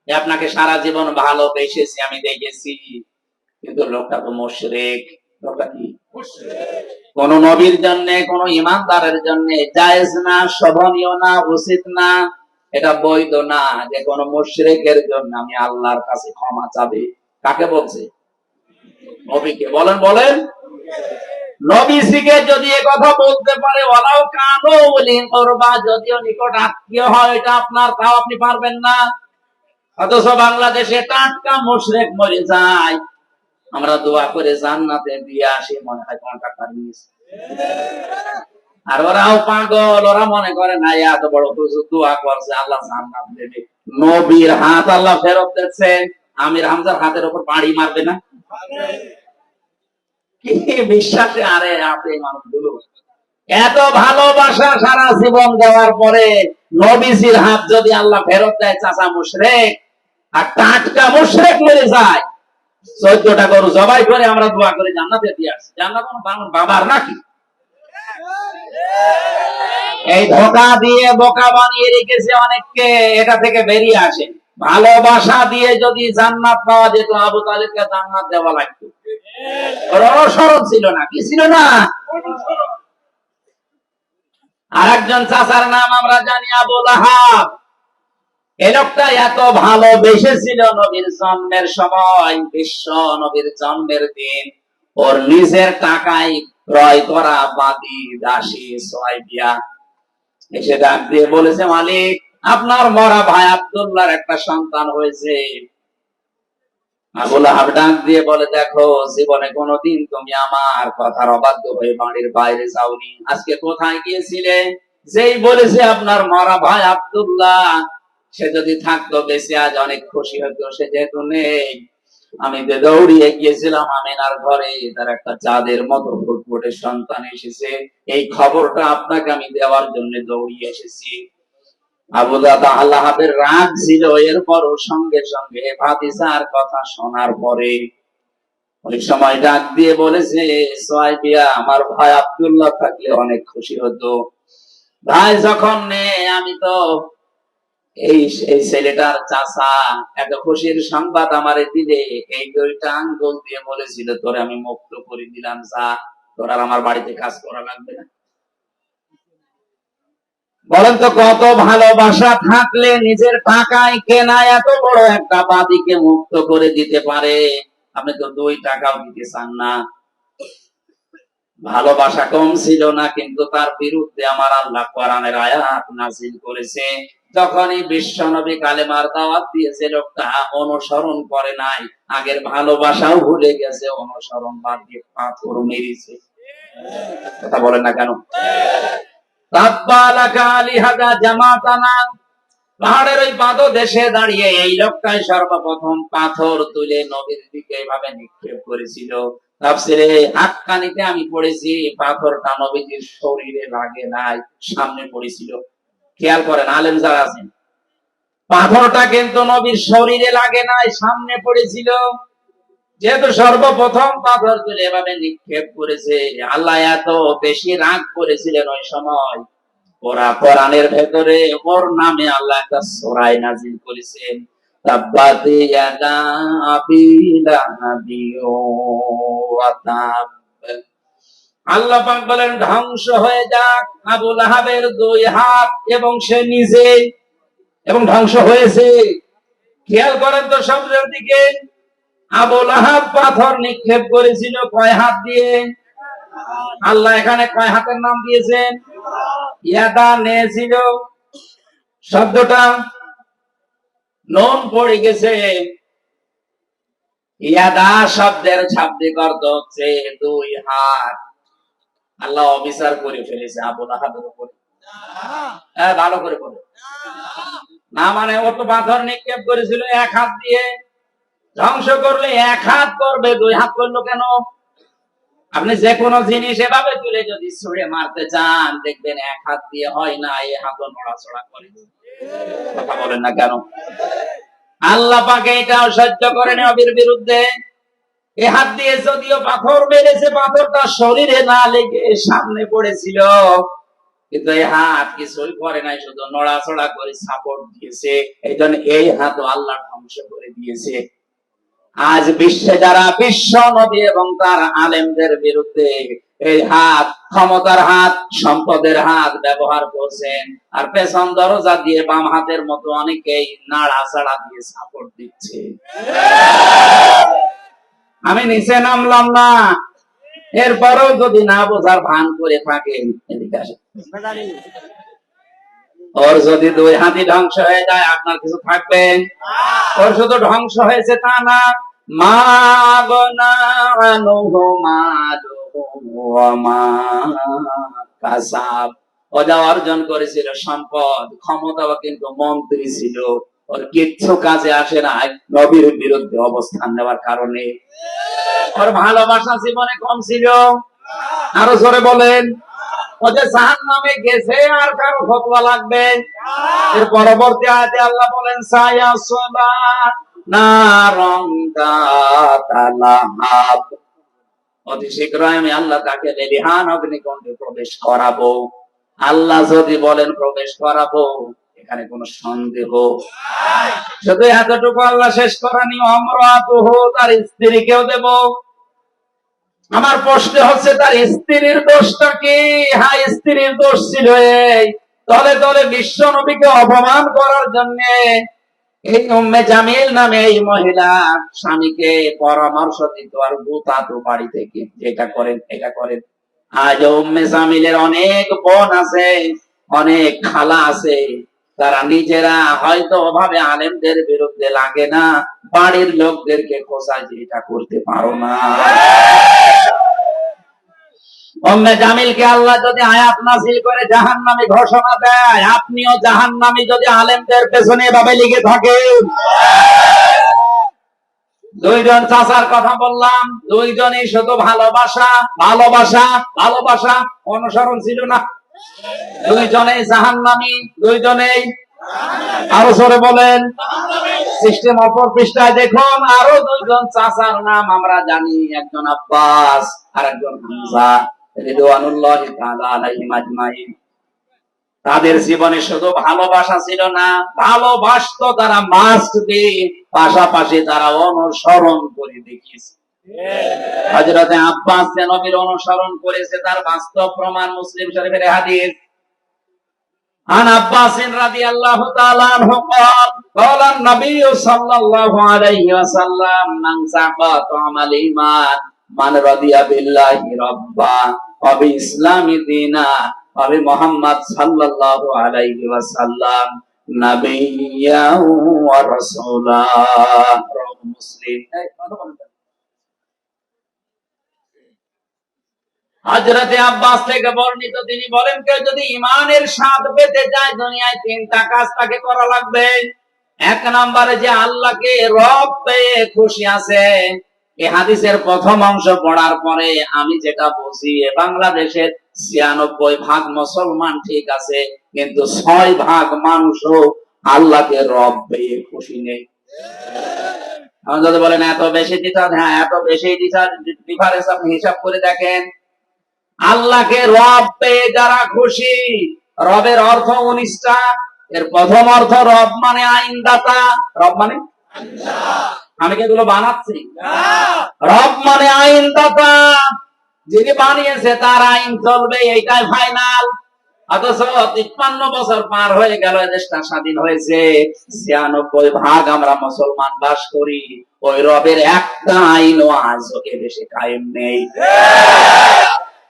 আপনাকে সারা জীবন ভালোবেসেছি, আমি দেখেছি। কিন্তু লোকটা তো মুশরিক। লোকটা কি? কোন নবীর জন্য, কোন ইমানদারের জন্য জায়েজ না, শোভনীয় না, উচিত না, এটা বৈধ না যে কোন মুশরিকের জন্য আমি আল্লাহর কাছে ক্ষমা চাবে। কাকে বলছে? নবীকে। বলেন বলেন। নবীজিকে যদি এ কথা বলতে পারে, ওয়ালাউ কানু উলি কুরবা, যদিও নিকট আত্মীয় হয়, এটা আপনার, তাও আপনি পারবেন না। অথচ বাংলাদেশে টাটকা মুশরিক মরে যায়, আমরা দোয়া করে জান্নাতে দিয়ে আসি, মনে হয় কন্ট্রাক্টর নিয়েছে। আর ওরাও পাগল, ওরা মনে করে না এত বড় হুজুর দোয়া করছে আল্লাহ জান্নাত দেবে। নবীর হাত আল্লাহ ফেরত দিচ্ছে, আমির হামজার হাতের উপর বাড়ি মারবে না? কি বিশ্বাসে আরে আপনি মানুষগুলো এত ভালোবাসা সারা জীবন দেওয়ার পরে নবীজির হাত যদি আল্লাহ ফেরত দেয়, চাচা মুশরিক আর টাটকা মুশরিক মরে যায়। 14টা গরু জবাই করে আমরা দোয়া করে জান্নাতে দিয়ে আসছি। জান্নাত বাবার নাকি? এই ধোঁকা দিয়ে বোকা বানিয়ে রেখেছে অনেককে, এটা থেকে বেরিয়ে আসে। ভালোবাসা দিয়ে যদি জান্নাত পাওয়া যেত, আবু তালেবকে জান্নাত দেওয়া লাগতো। ওর অনুসরণ ছিল না, কি ছিল না? আর একজন চাচার নাম আমরা জানি, আবু লাহাব। এই লোকটা এত ভালোবেসেছিল নবীর জন্মের সময়, বিশ্ব নবীর জন্মের দিন ওর নিজের টাকায় ক্রয় করা বাদী দাসী সুহাইবিয়া এসে ডাক দিয়ে বলেছে, মালিক আপনার মরা ভাই আব্দুল্লাহর একটা সন্তান হয়েছে। আবু লাহাব ডাক দিয়ে বলে, দেখো জীবনে কোনোদিন তুমি আমার কথার অবাধ্য হয়ে বাড়ির বাইরে যাওনি, আজকে কোথায় গিয়েছিলে? যেই বলেছে আপনার মরা ভাই আব্দুল্লাহ, সে যদি থাকতো বেঁচে আজ অনেক খুশি হতো, সে যেহেতু নেই, আমি দৌড়িয়ে গিয়েছিলাম আমিনার ঘরে, তার একটা চাঁদের মতো ফুটফুটে সন্তান এসেছে, এই খবরটা আপনাকে আমি দেওয়ার জন্য দৌড়িয়ে এসেছি। আবু লাহাবের রাগ ছিল, এরপরও সঙ্গে সঙ্গে ভাতিজার কথা শোনার পরে অনেক সময় ডাক দিয়ে বলেছে, সুহাইবিয়া আমার ভাই আব্দুল্লাহ থাকলে অনেক খুশি হতো, ভাই যখন নেই আমি তো এই ছেলেটার চাচা, এত খুশির সংবাদ আমারে দিলে, এই 2টা আঙ্গুল দিয়ে বলেছিল তোরে আমি মুক্ত করে দিলাম, যা তোর আর আমার বাড়িতে কাজ করা লাগবে না। বলেন তো কত ভালোবাসা থাকলে নিজের টাকায় কেনা এত বড় একটা বাদীকে মুক্ত করে দিতে পারে? আপনি তো 2 টাকাও দিতে চান না। ভালোবাসা কম ছিল না, কিন্তু তার বিরুদ্ধে আমার আল্লাহ কোরআনের আয়াত নাযিল করেছে। যখনই বিশ্ব নবী কালেমার দাওয়াত দিয়েছে, লোকটা অনুসরণ করে নাই, আগের ভালোবাসাও ভুলে গেছে, অনুসরণ বাদ দিয়ে পাথর মেরেছে। কথা বলেন না কেন? পাহাড়ের ওই পাদদেশে দাঁড়িয়ে এই লোকটাই সর্বপ্রথম পাথর তুলে নবীর দিকে এভাবে নিক্ষেপ করেছিল। তাফসীরে হাক্কানিতে আমি পড়েছি, পাথরটা নবীজির শরীরে লাগে নাই, সামনে পড়েছিল। খেয়াল করেন আলেম যারা আছেন, পাথরটা কিন্তু নবীর শরীরে লাগে নাই, সামনে পড়েছিল। যেহেতু সর্বপ্রথম পাথর তুলে এভাবে নিক্ষেপ করেছে, আল্লাহ এত বেশি রাগ করেছিলেন ওই সময়, ওরা কোরআনের ভেতরে ওর নামে আল্লাহ একটা সূরা নাযিল করেছেন। তাব্বাত ইয়াদা আবি লাহাবি ওয়া তাব। আল্লাহ পাক বলেন ধ্বংস হয়ে যাক আবু লাহাবের দুই হাত এবং সে নিজে, এবং ধ্বংস হয়েছে। খেয়াল করেন তো শব্দের দিকে, আবু লাহাব পাথর নিক্ষেপ করেছিল কয় হাত দিয়ে? আল্লাহ এখানে কয় হাতের নাম দিয়েছেন? ইয়াদা নিয়েছিল, শব্দটা নুন পড়ে গেছে। ইয়াদা শব্দের শাব্দিক অর্থ হচ্ছে দুই হাত। আল্লাহ অবিচার করে ফেলেছে আবু লাহাবের উপরে। ভালো করে বলে না, মানে ও তো পাথর নিক্ষেপ করেছিল এক হাত দিয়ে, ধ্বংস করলে এক হাত করবে, দুই হাত করলো কেন? আপনি যে কোনো জিনিস এভাবে তুলে যদি ছুঁড়ে মারতে চান, দেখবেন এক হাত দিয়ে হয় না, এই হাতও নড়াচড়া করে। কথা বলেন না কেন? আল্লাহ পাকে এটাও সহ্য করেন নবীর বিরুদ্ধে। এ হাত দিয়ে যদিও পাথর মেরেছে, পাথরটা শরীরে না লেগে সামনে পড়েছিল, কিন্তু এই হাত কিছুই করে নাই, শুধু নড়াচড়া করে সাপোর্ট দিয়েছে। এই জন্য এই হাতও আল্লাহ ধ্বংস করে দিয়েছে। আজ বিশ্বে যারা বিশ্ব নবী এবং তার আলেমদের বিরুদ্ধে এই হাত, ক্ষমতার হাত, সম্পদের হাত ব্যবহার করছেন, আর পেছন দরজা দিয়ে বাম হাতের মতো অনেকেই নাড়াচাড়া দিয়ে সাপোর্ট দিচ্ছে। আমি নিচে নামলাম না, এরপরেও যদি না বোঝার ভান করে থাকেন, এদিকে আসেন। ওর যদি দুই হাতি ধ্বংস হয়ে যায়, আপনার কিছু থাকবে? ওর শুধু ধ্বংস হয়েছে তা না, মা গনা আনুহু মালুহু ওয়া মা কাসাব। ও যা অর্জন করেছিল সম্পদ, ক্ষমতাও, কিন্তু মন্ত্রী ছিল, ওর কিচ্ছু কাজে আসে না নবীর বিরুদ্ধে অবস্থান নেওয়ার কারণে। ওর ভালোবাসা জীবনে কম ছিল। আরো জোরে বলেন। ও যে জাহান্নামে গেছে, আর কারো ফতোয়া লাগবে? এর পরবর্তী আয়াতে আল্লাহ বলেন সায়াসলা নারন যাতা লাহাব। অতি শীঘ্রই আমি আল্লাহ তাকে লেলিহান অগ্নিকুণ্ডে প্রবেশ করাবো। আল্লাহ যদি বলেন প্রবেশ করাবো, এখানে কোনো সন্দেহ? শুধু এতটুকু আল্লাহ শেষ করানি, আমরাতুহু, তার স্ত্রীকেও দেব। আমার প্রশ্ন হচ্ছে, তার স্ত্রীর দোষটা কি? হ্যাঁ, স্ত্রীর দোষ ছিল এই দলে দলে বিশ্ব নবীকে অপমান করার জন্য এই উম্মে জামিল নামে এই মহিলা স্বামীকে পরামর্শ দিত আর গুতাতো বাড়ি থেকে, এটা করেন এটা করেন। আজ উম্মে জামিলের অনেক বোন আছে, অনেক খালা আছে, তারা নিজেরা হয়তো অভাবে আলেমদের বিরুদ্ধে লাগে না, বাড়ির লোকদেরকে খোঁচায় যে এটা করতে পারো না। উম্মে জামিলকে আল্লাহ যদি আয়াত নাযিল করে জাহান্নামী ঘোষণা দেয়, আপনিও জাহান্নামী যদি আলেমদের পেছনে এভাবে লিখে থাকেন। দুইজন চাচার কথা বললাম, দুইজনই শুধু ভালোবাসা ভালোবাসা ভালোবাসা, অনুসরণ ছিল না। দুইজনেই জাহান্নামী, দুইজনেই। আরো জোরে বলেন। সিস্টেম অপর পৃষ্ঠায় দেখুন, আরো দুইজন চাচার নাম আমরা জানি, একজন আব্বাস আর একজন হামজা রিদওয়ানুল্লাহি তাআলা আলাইহিম আজমাইন। তাদের জীবনে শুধু ভালোবাসা ছিল না, ভালোবাসতো তারা মাস্ট বি, পাশাপাশি তারা অনুসরণ করে দেখিয়েছে। হযরতে আব্বাস যে নবীর অনুসরণ করেছে, তার বাস্তব প্রমাণ মুসলিম শরীফের হাদিস। عن عباس رضي الله تعالى عنه قال قال النبي صلى الله عليه وسلم من سقى طعم الإيمان من رضي بالله ربا وبالإسلام دينا وبمحمد صلى الله عليه وسلم نبيا ورسولا رواه مسلم। হযরতে আব্বাস থেকে বর্ণিত, তিনি বলেন, কেউ যদি ঈমানের স্বাদ পেতে চায়, দুনিয়ায় তিনটা কাজ তাকে করা লাগবে। এক নম্বরে যে আল্লাহকে রব পেয়ে খুশি আছে। এই হাদিসের প্রথম অংশ পড়ার পরে আমি যেটা বুঝি, বাংলাদেশের ৯৬% মুসলমান ঠিক আছে, কিন্তু ৬% মানুষও আল্লাহকে রব পেয়ে খুশি নেই। আমি যদি বলেন এত বেশি ডিফারেন্স, হ্যাঁ এত বেশি ডিফারেন্স, আপনি হিসাব করে দেখেন। আল্লাহকে রব পেয়ে যারা খুশি, রবের অর্থ ১৯টা। এর প্রথম অর্থ রব মানে আইনদাতা। রব মানে আমি কি এগুলো বানাচ্ছি? রব মানে আইনদাতা, যিনি বানিয়েছে তার আইন চলবে, এইটাই ফাইনাল। অথচ 53 বছর পার হয়ে গেল, দেশটা স্বাধীন হয়েছে, 96% আমরা মুসলমান বাস করি, ওই রবের একটা আইনও আজও এ দেশে কায়েম নেই।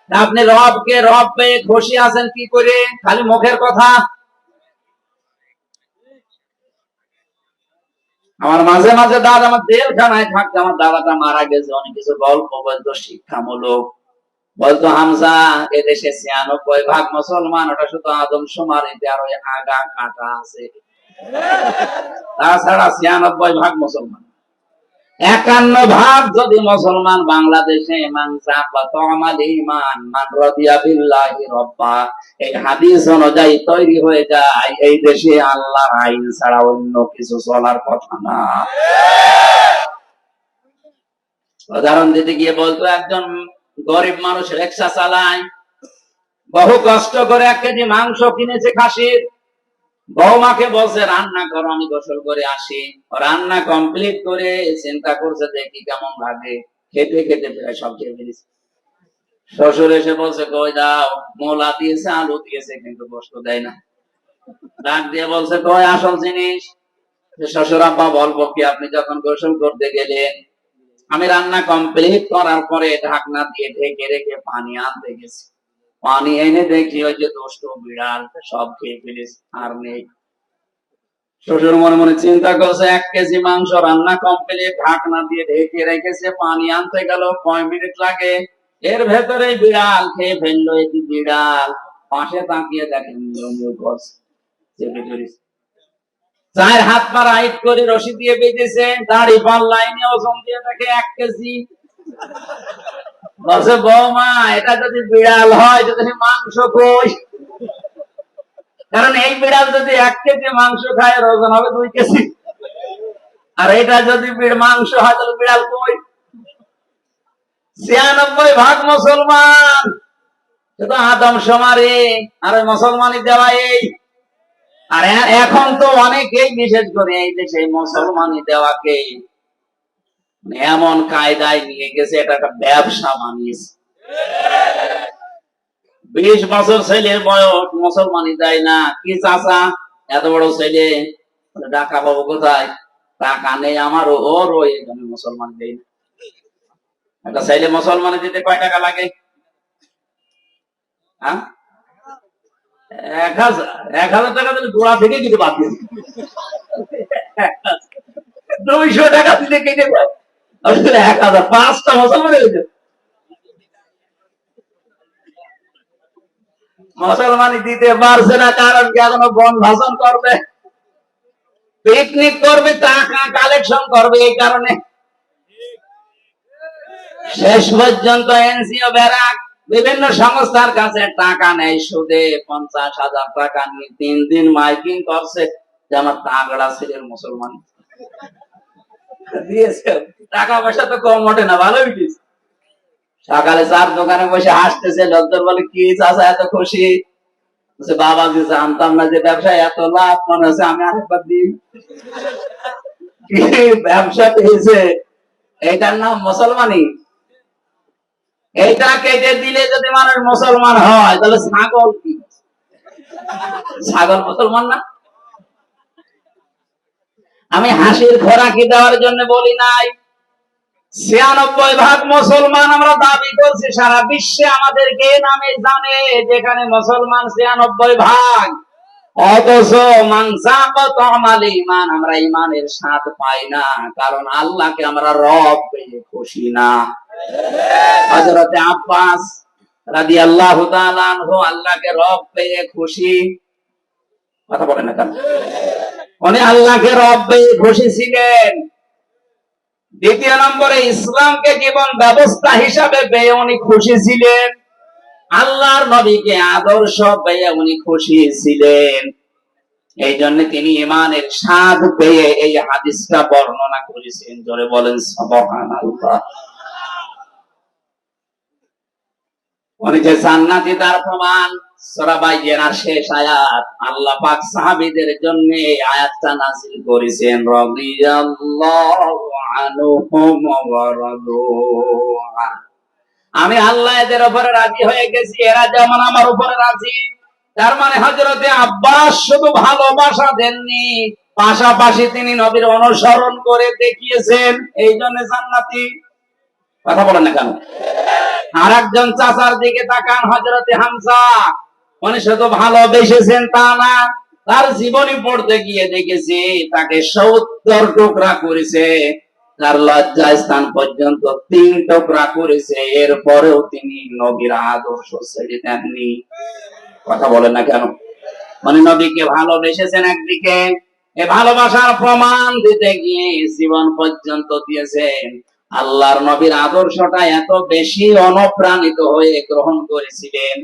আপনি রবকে রব পেয়ে খুশি আছেন কি করে? খালি মুখের কথা। আমার মাঝে মাঝে দাদা, আমার জেলখানায় থাকতে, আমার দাদাটা মারা গেছে, অনেক কিছু গল্প বলতো শিক্ষামূলক, বলতো হামজা এদেশে 96% মুসলমান, ওটা শুধু আদমশুমারিতে আর ওই আগা কাটা আছে, তাছাড়া 96% মুসলমান। 51% যদি মুসলমান বাংলাদেশে, এই হাদিস অনুযায়ী তৈরি হয়ে যায়, এই দেশে আল্লাহর আইন ছাড়া অন্য কিছু চলার কথা না। উদাহরণ দিতে গিয়ে বলতো, একজন গরিব মানুষ রিকশা চালায়, বহু কষ্ট করে 1 কেজি মাংস কিনেছে খাসির, বৌমাকে বলছে রান্না করো, আমি গোসল করে আসি। রান্না কমপ্লিট করে চিন্তা করছে দেখি কেমন লাগে, খেতে খেতে প্রায় সব খেয়ে ফেলেছে। শ্বশুর এসে বলছে কই দাও, মোলা দিয়েছে, আলু দিয়েছে, কিন্তু গোস্ত দেয় না। ডাক দিয়ে বলছে কই আসল জিনিস? শ্বশুর আব্বা বলবো কি, আপনি যখন গোসল করতে গেলেন, আমি রান্না কমপ্লিট করার পরে ঢাকনা দিয়ে ঢেকে রেখে পানি আনতে গেছি, পানি এনে দেখি ওই যে দুষ্ট বিড়াল সব খেয়ে ফেলেছে, আর নেই। শ্বশুর মনে মনে চিন্তা করছে, 1 কেজি মাংস রান্না কমপ্লিট, ঢাকনা দিয়ে ঢেকে রেখেছে, পানি আনতে গেল কয় মিনিট লাগে, এর ভেতরে বিড়াল খেয়ে ফেললো। এই বিড়াল পাশে তাকিয়ে দেখেন চার হাত পা রাইট করে রশি দিয়ে বেঁধেছে, দাড়ি পাল্লায় নিয়ে ওজন দিয়ে দেখে 1 কেজি। বলছে বৌমা, এটা যদি বিড়াল হয় যদি মাংস কই? কারণ এই বিড়াল যদি 1 কেজি মাংস খায়, ওজন হবে 2 কেজি, আর এটা যদি মাংস হয় তাহলে বিড়াল কই? 96% মুসলমান, শুধু আদমশুমারি আর ওই মুসলমানি দেওয়া এই। আর এখন তো অনেকেই বিশেষ করে এই দেশে মুসলমানি দেওয়াকে এমন কায়দায় নিয়ে গেছে, এটা একটা ব্যবসা বানিয়েছে। 20 বছর ছেলের বয়স, মুসলমানি দেয় না, কি চাচা এত বড় ছেলে, টাকা পাবো কোথায়? টাকা নেই আমার, ওর ওই মুসলমান দেয় না। একটা ছেলে মুসলমানি দিতে কয় টাকা লাগে? 1000 টাকা দিলে গোড়া থেকে কিন্তু বাদ দিয়ে 200 টাকা দিলে কেটে 1000, 5টা মুসলমান হয়েছে। মুসলমানি দিতে পারছে না, কারণ কি এখনো বন ভাষণ করবে, পিকনিক করবে, টাকা কালেকশন করবে, এই কারণে শেষ পর্যন্ত এনজিও ব্যারাক বিভিন্ন সংস্থার কাছে টাকা নেয় সুদে, 50,000 টাকা নিয়ে 3 দিন মাইকিং করছে যে আমার তাগড়া ছেলের মুসলমান দিয়েছে। টাকা পয়সা তো কম ওঠে না, ভালো উঠেছে। সকালে চার দোকানে বসে হাসতেছে, লোকজন বলে কি চাচা এত খুশি? বাবা যে জানতাম না যে ব্যবসায় এত লাভ, মনে হচ্ছে আমি আরেকবার দিই। কি ব্যবসা পেয়েছে, এটার নাম মুসলমানি। এইটা কেটে দিলে যদি মানুষ মুসলমান হয়, তাহলে ছাগল কি? ছাগল মুসলমান না? আমি হাসির খোরাকি দেওয়ার জন্য বলি নাই। 96% মুসলমান আমরা দাবি করছি, সারা বিশ্বে আমাদেরকে নামে জানে, যেখানে মুসলমান 96%। অথচ ইমান, আমরা ইমানের স্বাদ পাই না, কারণ আল্লাহকে আমরা রব পেয়ে খুশি না। হযরত আব্বাস রাদিয়াল্লাহু তাআলা আনহু আল্লাহকে রব পেয়ে খুশি, কথা বলেন না কেন? উনি আল্লাহকে রব পেয়ে খুশি ছিলেন। দ্বিতীয় নম্বরে ইসলামকে জীবন ব্যবস্থা হিসাবে পেয়ে উনি খুশি ছিলেন। আল্লাহর নবীকে আদর্শ পেয়ে উনি খুশি ছিলেন। এই জন্য তিনি ইমানের স্বাদ পেয়ে এই হাদিসটা বর্ণনা করেছেন। জোরে বলেন সুবহানাল্লাহ। উনি যে জান্নাতি তার প্রমাণ সূরা বাইয়িনার শেষ আয়াত, আল্লাহ পাক সাহাবীদের জন্য এই আয়াতটা নাযিল করেছেন, রাদিয়াল্লাহু আনহুম ওয়া রাদু আন। আমি আল্লাহ এদের উপরে রাজি হয়ে গেছি, এরা যেমন আমার উপরে রাজি। তার মানে হযরতে আব্বাস শুধু ভালোবাসা দেননি, পাশাপাশি তিনি নবীর অনুসরণ করে দেখিয়েছেন, এই জন্য জান্নাতি। কথা বলেন না কেন? আর একজন চাচার দিকে তাকান, হযরতে হামজা। উনি শুধু ভালোবেসেছেন তা না, তার জীবনী পড়তে গিয়ে দেখেছি তাকে 70 টুকরা করেছে, তার লজ্জা স্থান পর্যন্ত 3 টুকরা করেছে, এরপরেও তিনি নবীর আদর্শ ছেড়ে দেননি। কথা বলেন না কেন? মানে নবীকে ভালোবেসেছেন একদিকে, এ ভালোবাসার প্রমাণ দিতে গিয়ে জীবন পর্যন্ত দিয়েছেন। আল্লাহর নবীর আদর্শটা এত বেশি অনুপ্রাণিত হয়ে গ্রহণ করেছিলেন,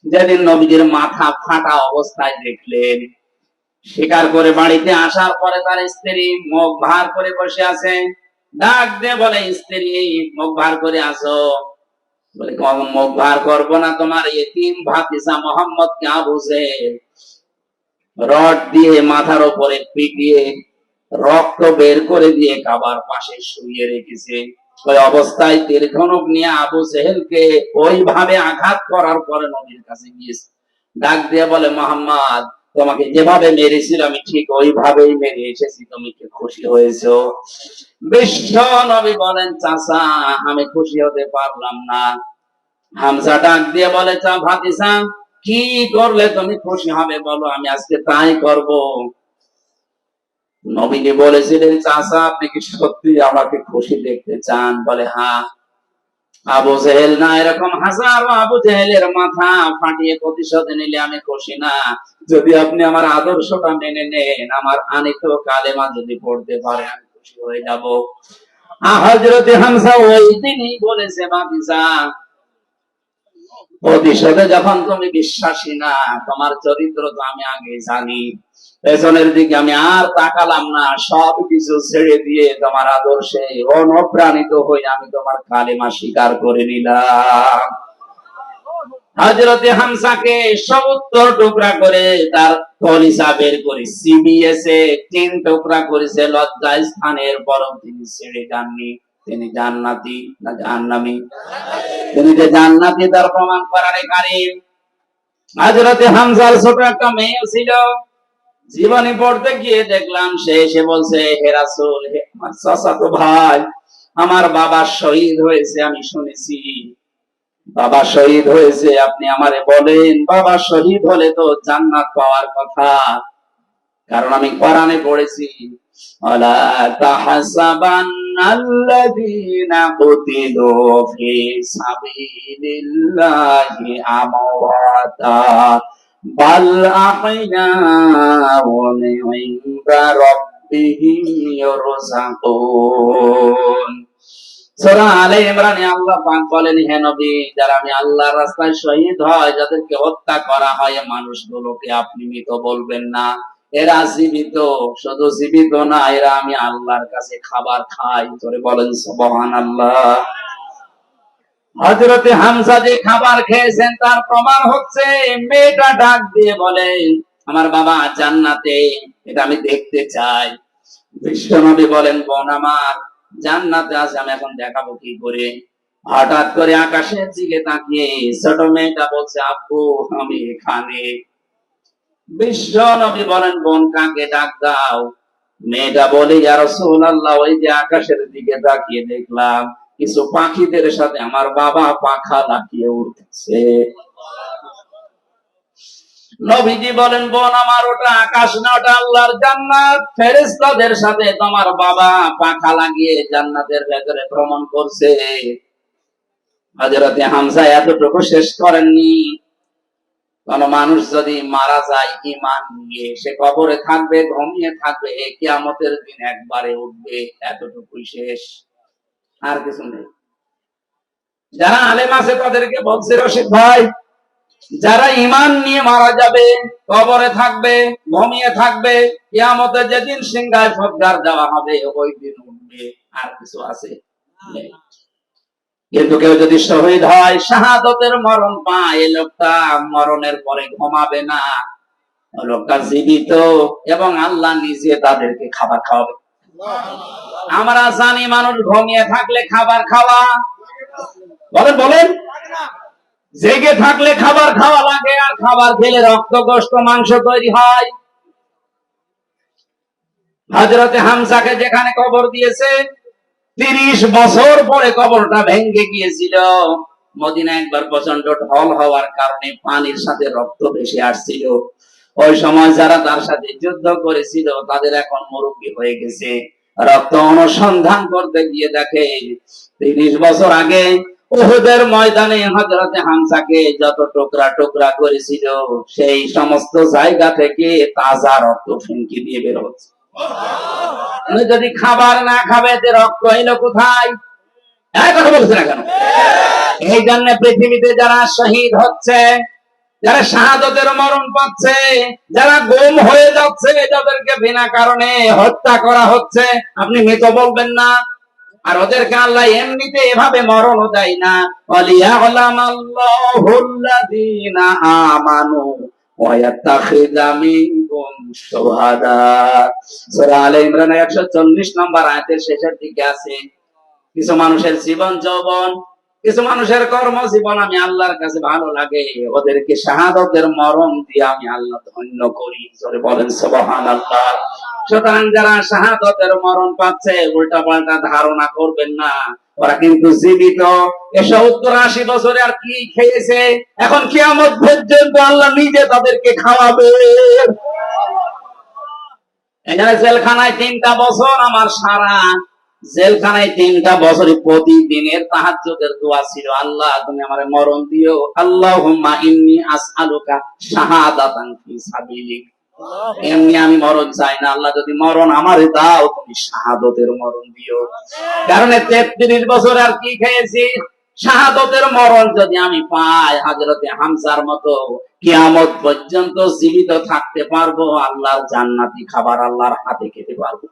যেদিন নবীর মাথা ফাটা অবস্থায় দেখলেন, স্বীকার করে বাড়িতে আসার পরে তার স্ত্রী মুখ ভার করে বসে আছে, ডাক দিয়ে বলে, স্ত্রী মুখ ভার করে আসো। বলে, মুখ ভার করবো না, তোমার এতিম ভাতিজা মোহাম্মদকে আবু জেহেল রড দিয়ে মাথার উপরে পিটিয়ে রক্ত বের করে দিয়ে কাবার পাশে শুইয়ে রেখেছে। ওই অবস্থায় তীর ধনুক নিয়ে আবু জেহেলকে ওইভাবে আঘাত করার পরে নবীর কাছে গিয়েছে, ডাক দিয়ে বলে, মোহাম্মদ তোমাকে যেভাবে মেরেছিল আমি ঠিক ওইভাবেই মেরে এসেছি, তুমি কি খুশি হয়েছো? বিশ্ব নবী বলেন, চাচা আমি খুশি হতে পারলাম না। হামজা ডাক দিয়ে বলে, ভাতিজা কি করলে তুমি খুশি হবে বলো, আমি আজকে তাই করব। নবীজি বলেছিলেন, চাচা আপনি কি সত্যি আমাকে খুশি দেখতে চান? বলে, হ্যাঁ। আবু জেহেল না এরকম হাজারো আবু জেহেলের মাথা ফাটিয়ে প্রতিশোধ নিলে আমি খুশি না, যদি আপনি আমার আদর্শটা মেনে নেন, আমার আনিত কালেমা যদি পড়তে পারে, আমি খুশি হয়ে যাব। হযরতে হামজা ওই দিনই বলেছে, ভাতিজা প্রতিশোধে যখন তুমি বিশ্বাসী না, তোমার চরিত্র তো আমি আগে জানি, পেছনের দিকে আমি আর তাকালাম না, সব কিছু ছেড়ে দিয়ে তোমার আদর্শে অনুপ্রাণিত হয়ে আমি তোমার কালেমা স্বীকার করে নিলাম। হযরতে হামজাকে 70 টুকরা করে তার কলিজা বের করে চিবিয়েছে, 3 টুকরা করেছে লজ্জা স্থানের, পরও তিনি ছেড়ে যাননি। তিনি জান্নাতি না জাহান্নামী? তিনি যে জান্নাতি তার প্রমাণ কোরআনে কারীম। হযরতে হামজার ছোট একটা মেয়ে ছিল, জীবনী পড়তে গিয়ে দেখলাম সে এসে বলছে, হে রাসূল, হে আমার চাচাতো ভাই, আমার বাবা শহীদ হয়েছে, আমি শুনেছি বাবা শহীদ হয়েছে, আপনি আমারে বলেন বাবা শহীদ হলে তো জান্নাত পাওয়ার কথা, কারণ আমি কোরআনে পড়েছি, ওয়ালা তাহসাবান্নাল্লাযীনা কুতিলু ফি সাবিলিল্লাহি আমওয়াতা বাল আহইয়াউন ইনদা রাব্বিহিম ইরযাকুন। সূরা আলে ইমরানে আল্লাহ পাক বলেন, হে নবী, যারা আমি আল্লাহর রাস্তায় শহীদ হয়, যাদেরকে হত্যা করা হয়, মানুষগুলোকে আপনি মৃত বলবেন না, এরা জীবিত। শুধু জীবিত না, এরা আমি আল্লাহর কাছে খাবার খাই। ধরে বলেন সুবহানাল্লাহ। হযরতে হামজা যে খাবার খেয়েছেন তার প্রমাণ হচ্ছে, মেয়েটা ডাক দিয়ে বলে, আমার বাবা জান্নাতে, এটা আমি দেখতে চাই। বিশ্বনবী বলেন, বোন আমার জান্নাতে আছে, আমি এখন দেখাবো কি করে। হঠাৎ করে আকাশের দিকে তাকিয়ে ছোট মেয়েটা বলছে, আব্বু আমি এখানে। বিশ্ব নবী বলেন, বোন কাকে ডাক দাও। মেয়েটা বলে, ইয়া রাসূলুল্লাহ, ওই যে আকাশের দিকে তাকিয়ে দেখলাম কিছু পাখিদের সাথে আমার বাবা পাখা লাগিয়ে উঠছে। নবীজি বলেন, বোন আমার ওটা আকাশ না, ওটা আল্লাহর জান্নাত, ফেরেশতাদের সাথে তোমার বাবা পাখা লাগিয়ে জান্নাতের ভেতরে ভ্রমণ করছে। হযরতে হামজা এতটুকু শেষ করেননি, কোন মানুষ যদি মারা যায় ঈমান নিয়ে, সে কবরে থাকবে, ঘুমিয়ে থাকবে, কিয়ামতের দিন একবারে উঠবে, এতটুকুই শেষ, আর কিছু নেই। যারা আলেম আছে তাদেরকে বলছে, রশিদ ভাই, যারা ঈমান নিয়ে মারা যাবে, কবরে থাকবে, ঘুমিয়ে থাকবে, কিয়ামতে যেদিন সিংহায় ফুৎকার দেওয়া হবে, ওই দিন উঠবে, আর কিছু আছে? কিন্তু কেউ যদি শহীদ হয়, শাহাদতের মরণ পায়, এই লোকটা মরণের পরে ঘুমাবে না, লোকটা জীবিত এবং আল্লাহ নিজে তাদেরকে খাবার খাওয়াবে। আমরা জানি মানুষ ঘুমিয়ে থাকলে খাবার খাওয়া, বলেন বলেন, জেগে থাকলে খাবার খাওয়া লাগে, আর খাবার খেলে রক্ত গোশত মাংস তৈরি হয়। হযরতে হামজাকে যেখানে কবর দিয়েছে, 30 বছর পরে কবরটা ভেঙে গিয়েছিল। মদিনা একবার প্রচন্ড ঢল হওয়ার কারণে পানির সাথে রক্ত ভেসে আসছিল। ওই সময় যারা তার সাথে যুদ্ধ করেছিল তাদের এখন মুরব্বী হয়ে গেছে। রক্ত অনুসন্ধান করতে গিয়ে দেখে 30 বছর আগে উহুদের ময়দানে হযরতে হামজাকে যত টুকরা টুকরা করেছিল, সেই সমস্ত জায়গা থেকে তাজা রক্ত ফিনকি দিয়ে বের হচ্ছে। যদি খাবার না খাবে, রক্ত এলো কোথায়? কথা বলছে না কেন? এই জন্য পৃথিবীতে যারা শহীদ হচ্ছে, যারা শাহাদতের মরণ পাচ্ছে, যারা গুম হয়ে যাচ্ছে, যাদেরকে বিনা কারণে হত্যা করা হচ্ছে, আপনি মৃত বলবেন না। আর ওদেরকে আল্লাহ এমনিতে এভাবে মরণও দেয় না। ওয়ালিয়ালামাল্লাহুল্লাযীনা আমানু ওয়া ইয়াত্তাখিযা মিনকুম শুহাদা। সূরা আলে ইমরান 140 নম্বর আয়াতের শেষের দিকে আছে, কিছু মানুষের জীবন যৌবন, কিছু মানুষের কর্মজীবন আমি আল্লাহর কাছে ভালো লাগে, ওদেরকে শাহাদতের মরণ দিয়ে আমি আল্লাহ ধন্য করি। জোরে বলেন সুবহানাল্লাহ। সুতরাং যারা শাহাদতের মরণ পাচ্ছে, উল্টা পাল্টা ধারণা করবেন না, ওরা কিন্তু জীবিত। 70-80 বছরে আর কি খেয়েছে, এখন কিয়ামত পর্যন্ত আল্লাহ নিজে তাদেরকে খাওয়াবে। এখানে জেলখানায় 3টা বছর আমার সারা জেলখানায় 3টা বছরে প্রতিদিনের তাহাজ্জুদের দোয়া ছিল, আল্লাহ তুমি আমারে মরণ দিও, আল্লাহুম্মা ইন্নী আসআলুকা শাহাদাতান ফি সাবিলিক। এমনি আমি মরণ চাই না, আল্লাহ যদি মরণ আমারে দাও, তুমি শাহাদতের মরণ দিও। কারণ 33 বছর আর কি খেয়েছি, শাহাদতের মরণ যদি আমি পাই, হযরতে হামজার মতো কিয়ামত পর্যন্ত জীবিত থাকতে পারবো, আল্লাহর জান্নাতি খাবার আল্লাহর হাতে খেতে পারবো।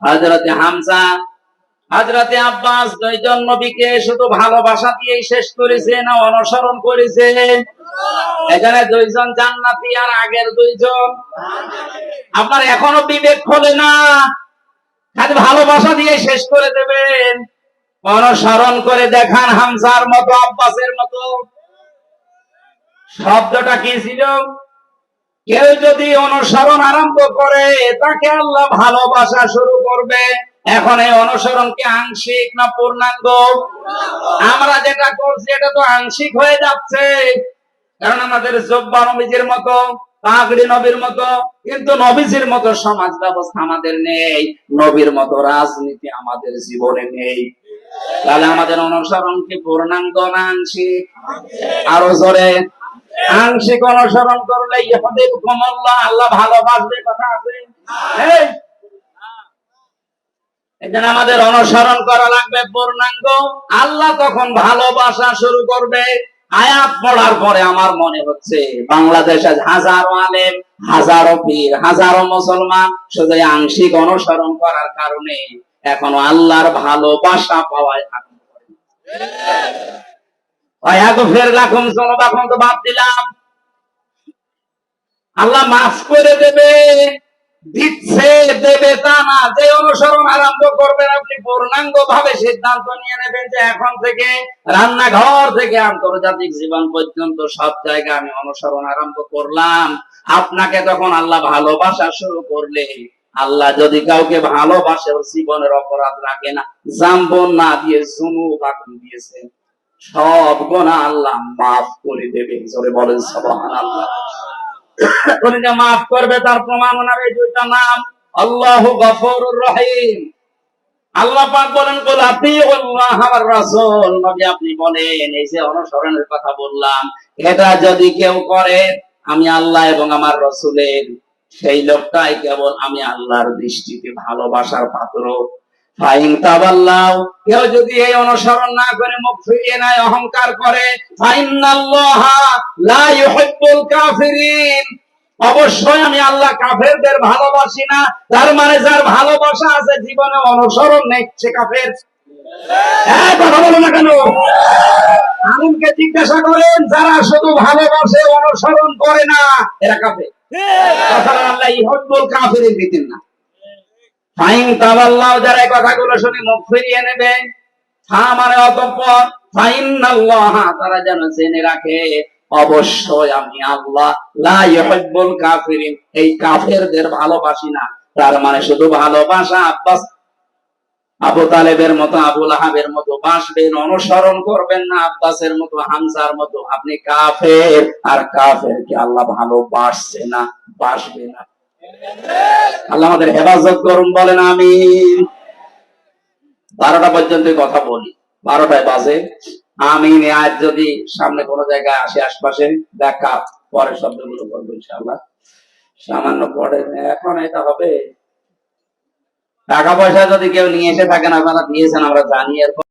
হযরতে হামজা, হযরতে আব্বাস, দুইজন নবীকে শুধু ভালোবাসা দিয়েই শেষ করেছে না অনুসরণ করেছে? এখানে 2জন জান্নাতি আর আগের 2জন। আপনার এখনো বিবেক খোলে না, খালি ভালোবাসা দিয়ে শেষ করে দেবেন? অনুসরণ করে দেখান হামজার মতো, আব্বাসের মতো। শব্দটা কি ছিল? কেউ যদি অনুসরণ আরম্ভ করে, তাকে আল্লাহ ভালোবাসা শুরু করবে। এখন এই অনুসরণ কি আংশিক না পূর্ণাঙ্গ? আমরা যেটা করছি এটা তো আংশিক হয়ে যাচ্ছে, কারণ আমাদের জব্বা নবীজির মতো, পাগড়ি নবীর মতো, কিন্তু নবীজির মতো সমাজ ব্যবস্থা আমাদের নেই, নবীর মতো রাজনীতি আমাদের জীবনে নেই। তাহলে আমাদের অনুসরণ কি পূর্ণাঙ্গ না আংশিক? আরো জোরে। আংশিক অনুসরণ করলে আল্লাহ ভালোবাসবে, কথা আছে। এখানে আমাদের অনুসরণ করা লাগবে পূর্ণাঙ্গ, আল্লাহ তখন ভালোবাসা শুরু করবে। আয়াত পড়ার পরে আমার মনে হচ্ছে বাংলাদেশে হাজারো আলেম, হাজারো পীর, হাজারো মুসলমান শুধু আংশিক অনুসরণ করার কারণে এখনো আল্লাহর ভালোবাসা পাওয়ায় তো বাদ দিলাম, আল্লাহ মাফ করে দেবে, দিচ্ছে, দেবে তা না। যে অনুসরণ আরম্ভ করবেন, আপনি পূর্ণাঙ্গ ভাবে সিদ্ধান্ত নিয়ে নেবেন যে এখন থেকে রান্নাঘর থেকে আন্তর্জাতিক জীবন পর্যন্ত সব জায়গায় আমি অনুসরণ আরম্ভ করলাম। আপনাকে তখন আল্লাহ ভালোবাসা শুরু করলে, আল্লাহ যদি কাউকে ভালোবাসে, ওর জীবনের অপরাধ রাখে না, জাম্বন না দিয়ে যুনুব আকুল দিয়েছে, সব গুনাহ আল্লাহ মাফ করে দেবে। জোরে বলেন সুবহানাল্লাহ। মাফ করবে, তার প্রমাণ ওনার এই 2টা নাম, আল্লাহু গফুরুর রহিম। আল্লাহ পাক বলেন, কুল আতিউল্লাহ ওয়ার রাসূল, নবী আপনি বলেন এই যে অনুসরণের কথা বললাম, এটা যদি কেউ করে আমি আল্লাহ এবং আমার রাসূলের, সেই লোকটাই কেবল আমি আল্লাহর দৃষ্টিতে ভালোবাসার পাত্র। ফাইন তাওয়াল্লাউ, কেউ যদি এই অনুসরণ না করে মুখ ফিরিয়ে নেয়, অহংকার করে, ফাইন্নাল্লাহা লা ইউহিব্বুল কাফিরিন, অবশ্যই আমি আল্লাহ কাফেরদের ভালোবাসি না। তার মানে যার ভালোবাসা আছে জীবনে অনুসরণ নেই, সে কাফের। কথা বলো না কেন? আলেমকে জিজ্ঞাসা করেন, যারা শুধু ভালোবাসে অনুসরণ করে না এরা কাফের। তাছাড়া আল্লাহ ইহুদ্দুল কাফিরিন দিতেন না। ফাইন তাওয়াল্লাহ, যারা এই কথাগুলো শুনে মুখ ফিরিয়ে নেবে, মানে অতঃপর ফাইনাল্লাহ, তারা যেন জেনে রাখে অবশ্যই আমি আল্লাহ লা ইউহিব্বুল কাফিরিন, এই কাফেরদের ভালোবাসি না। তার মানে শুধু ভালোবাসা আব্বাস আবু তালেবের মতো, আবু লাহাবের মতো বাসবেন, অনুসরণ করবেন না আব্বাসের মতো, হামজার মতো। আপনি কাফের, আর কাফেরকে আল্লাহ ভালোবাসছে না, বাসবে না। আল্লাহ আমাদের হেফাজত করুন, বলেন আমিন। 12টা পর্যন্ত কথা বলি, 12টায় বাজে। আমিন। আজ যদি সামনে কোনো জায়গায় আসে, আশপাশে দেখা, পরে শব্দগুলো বলবো ইনশাআল্লাহ। সামান্য পরে এখন এটা হবে। টাকা পয়সা যদি কেউ নিয়ে এসে থাকেন, আপনারা দিয়েছেন আমরা জানি। এরপর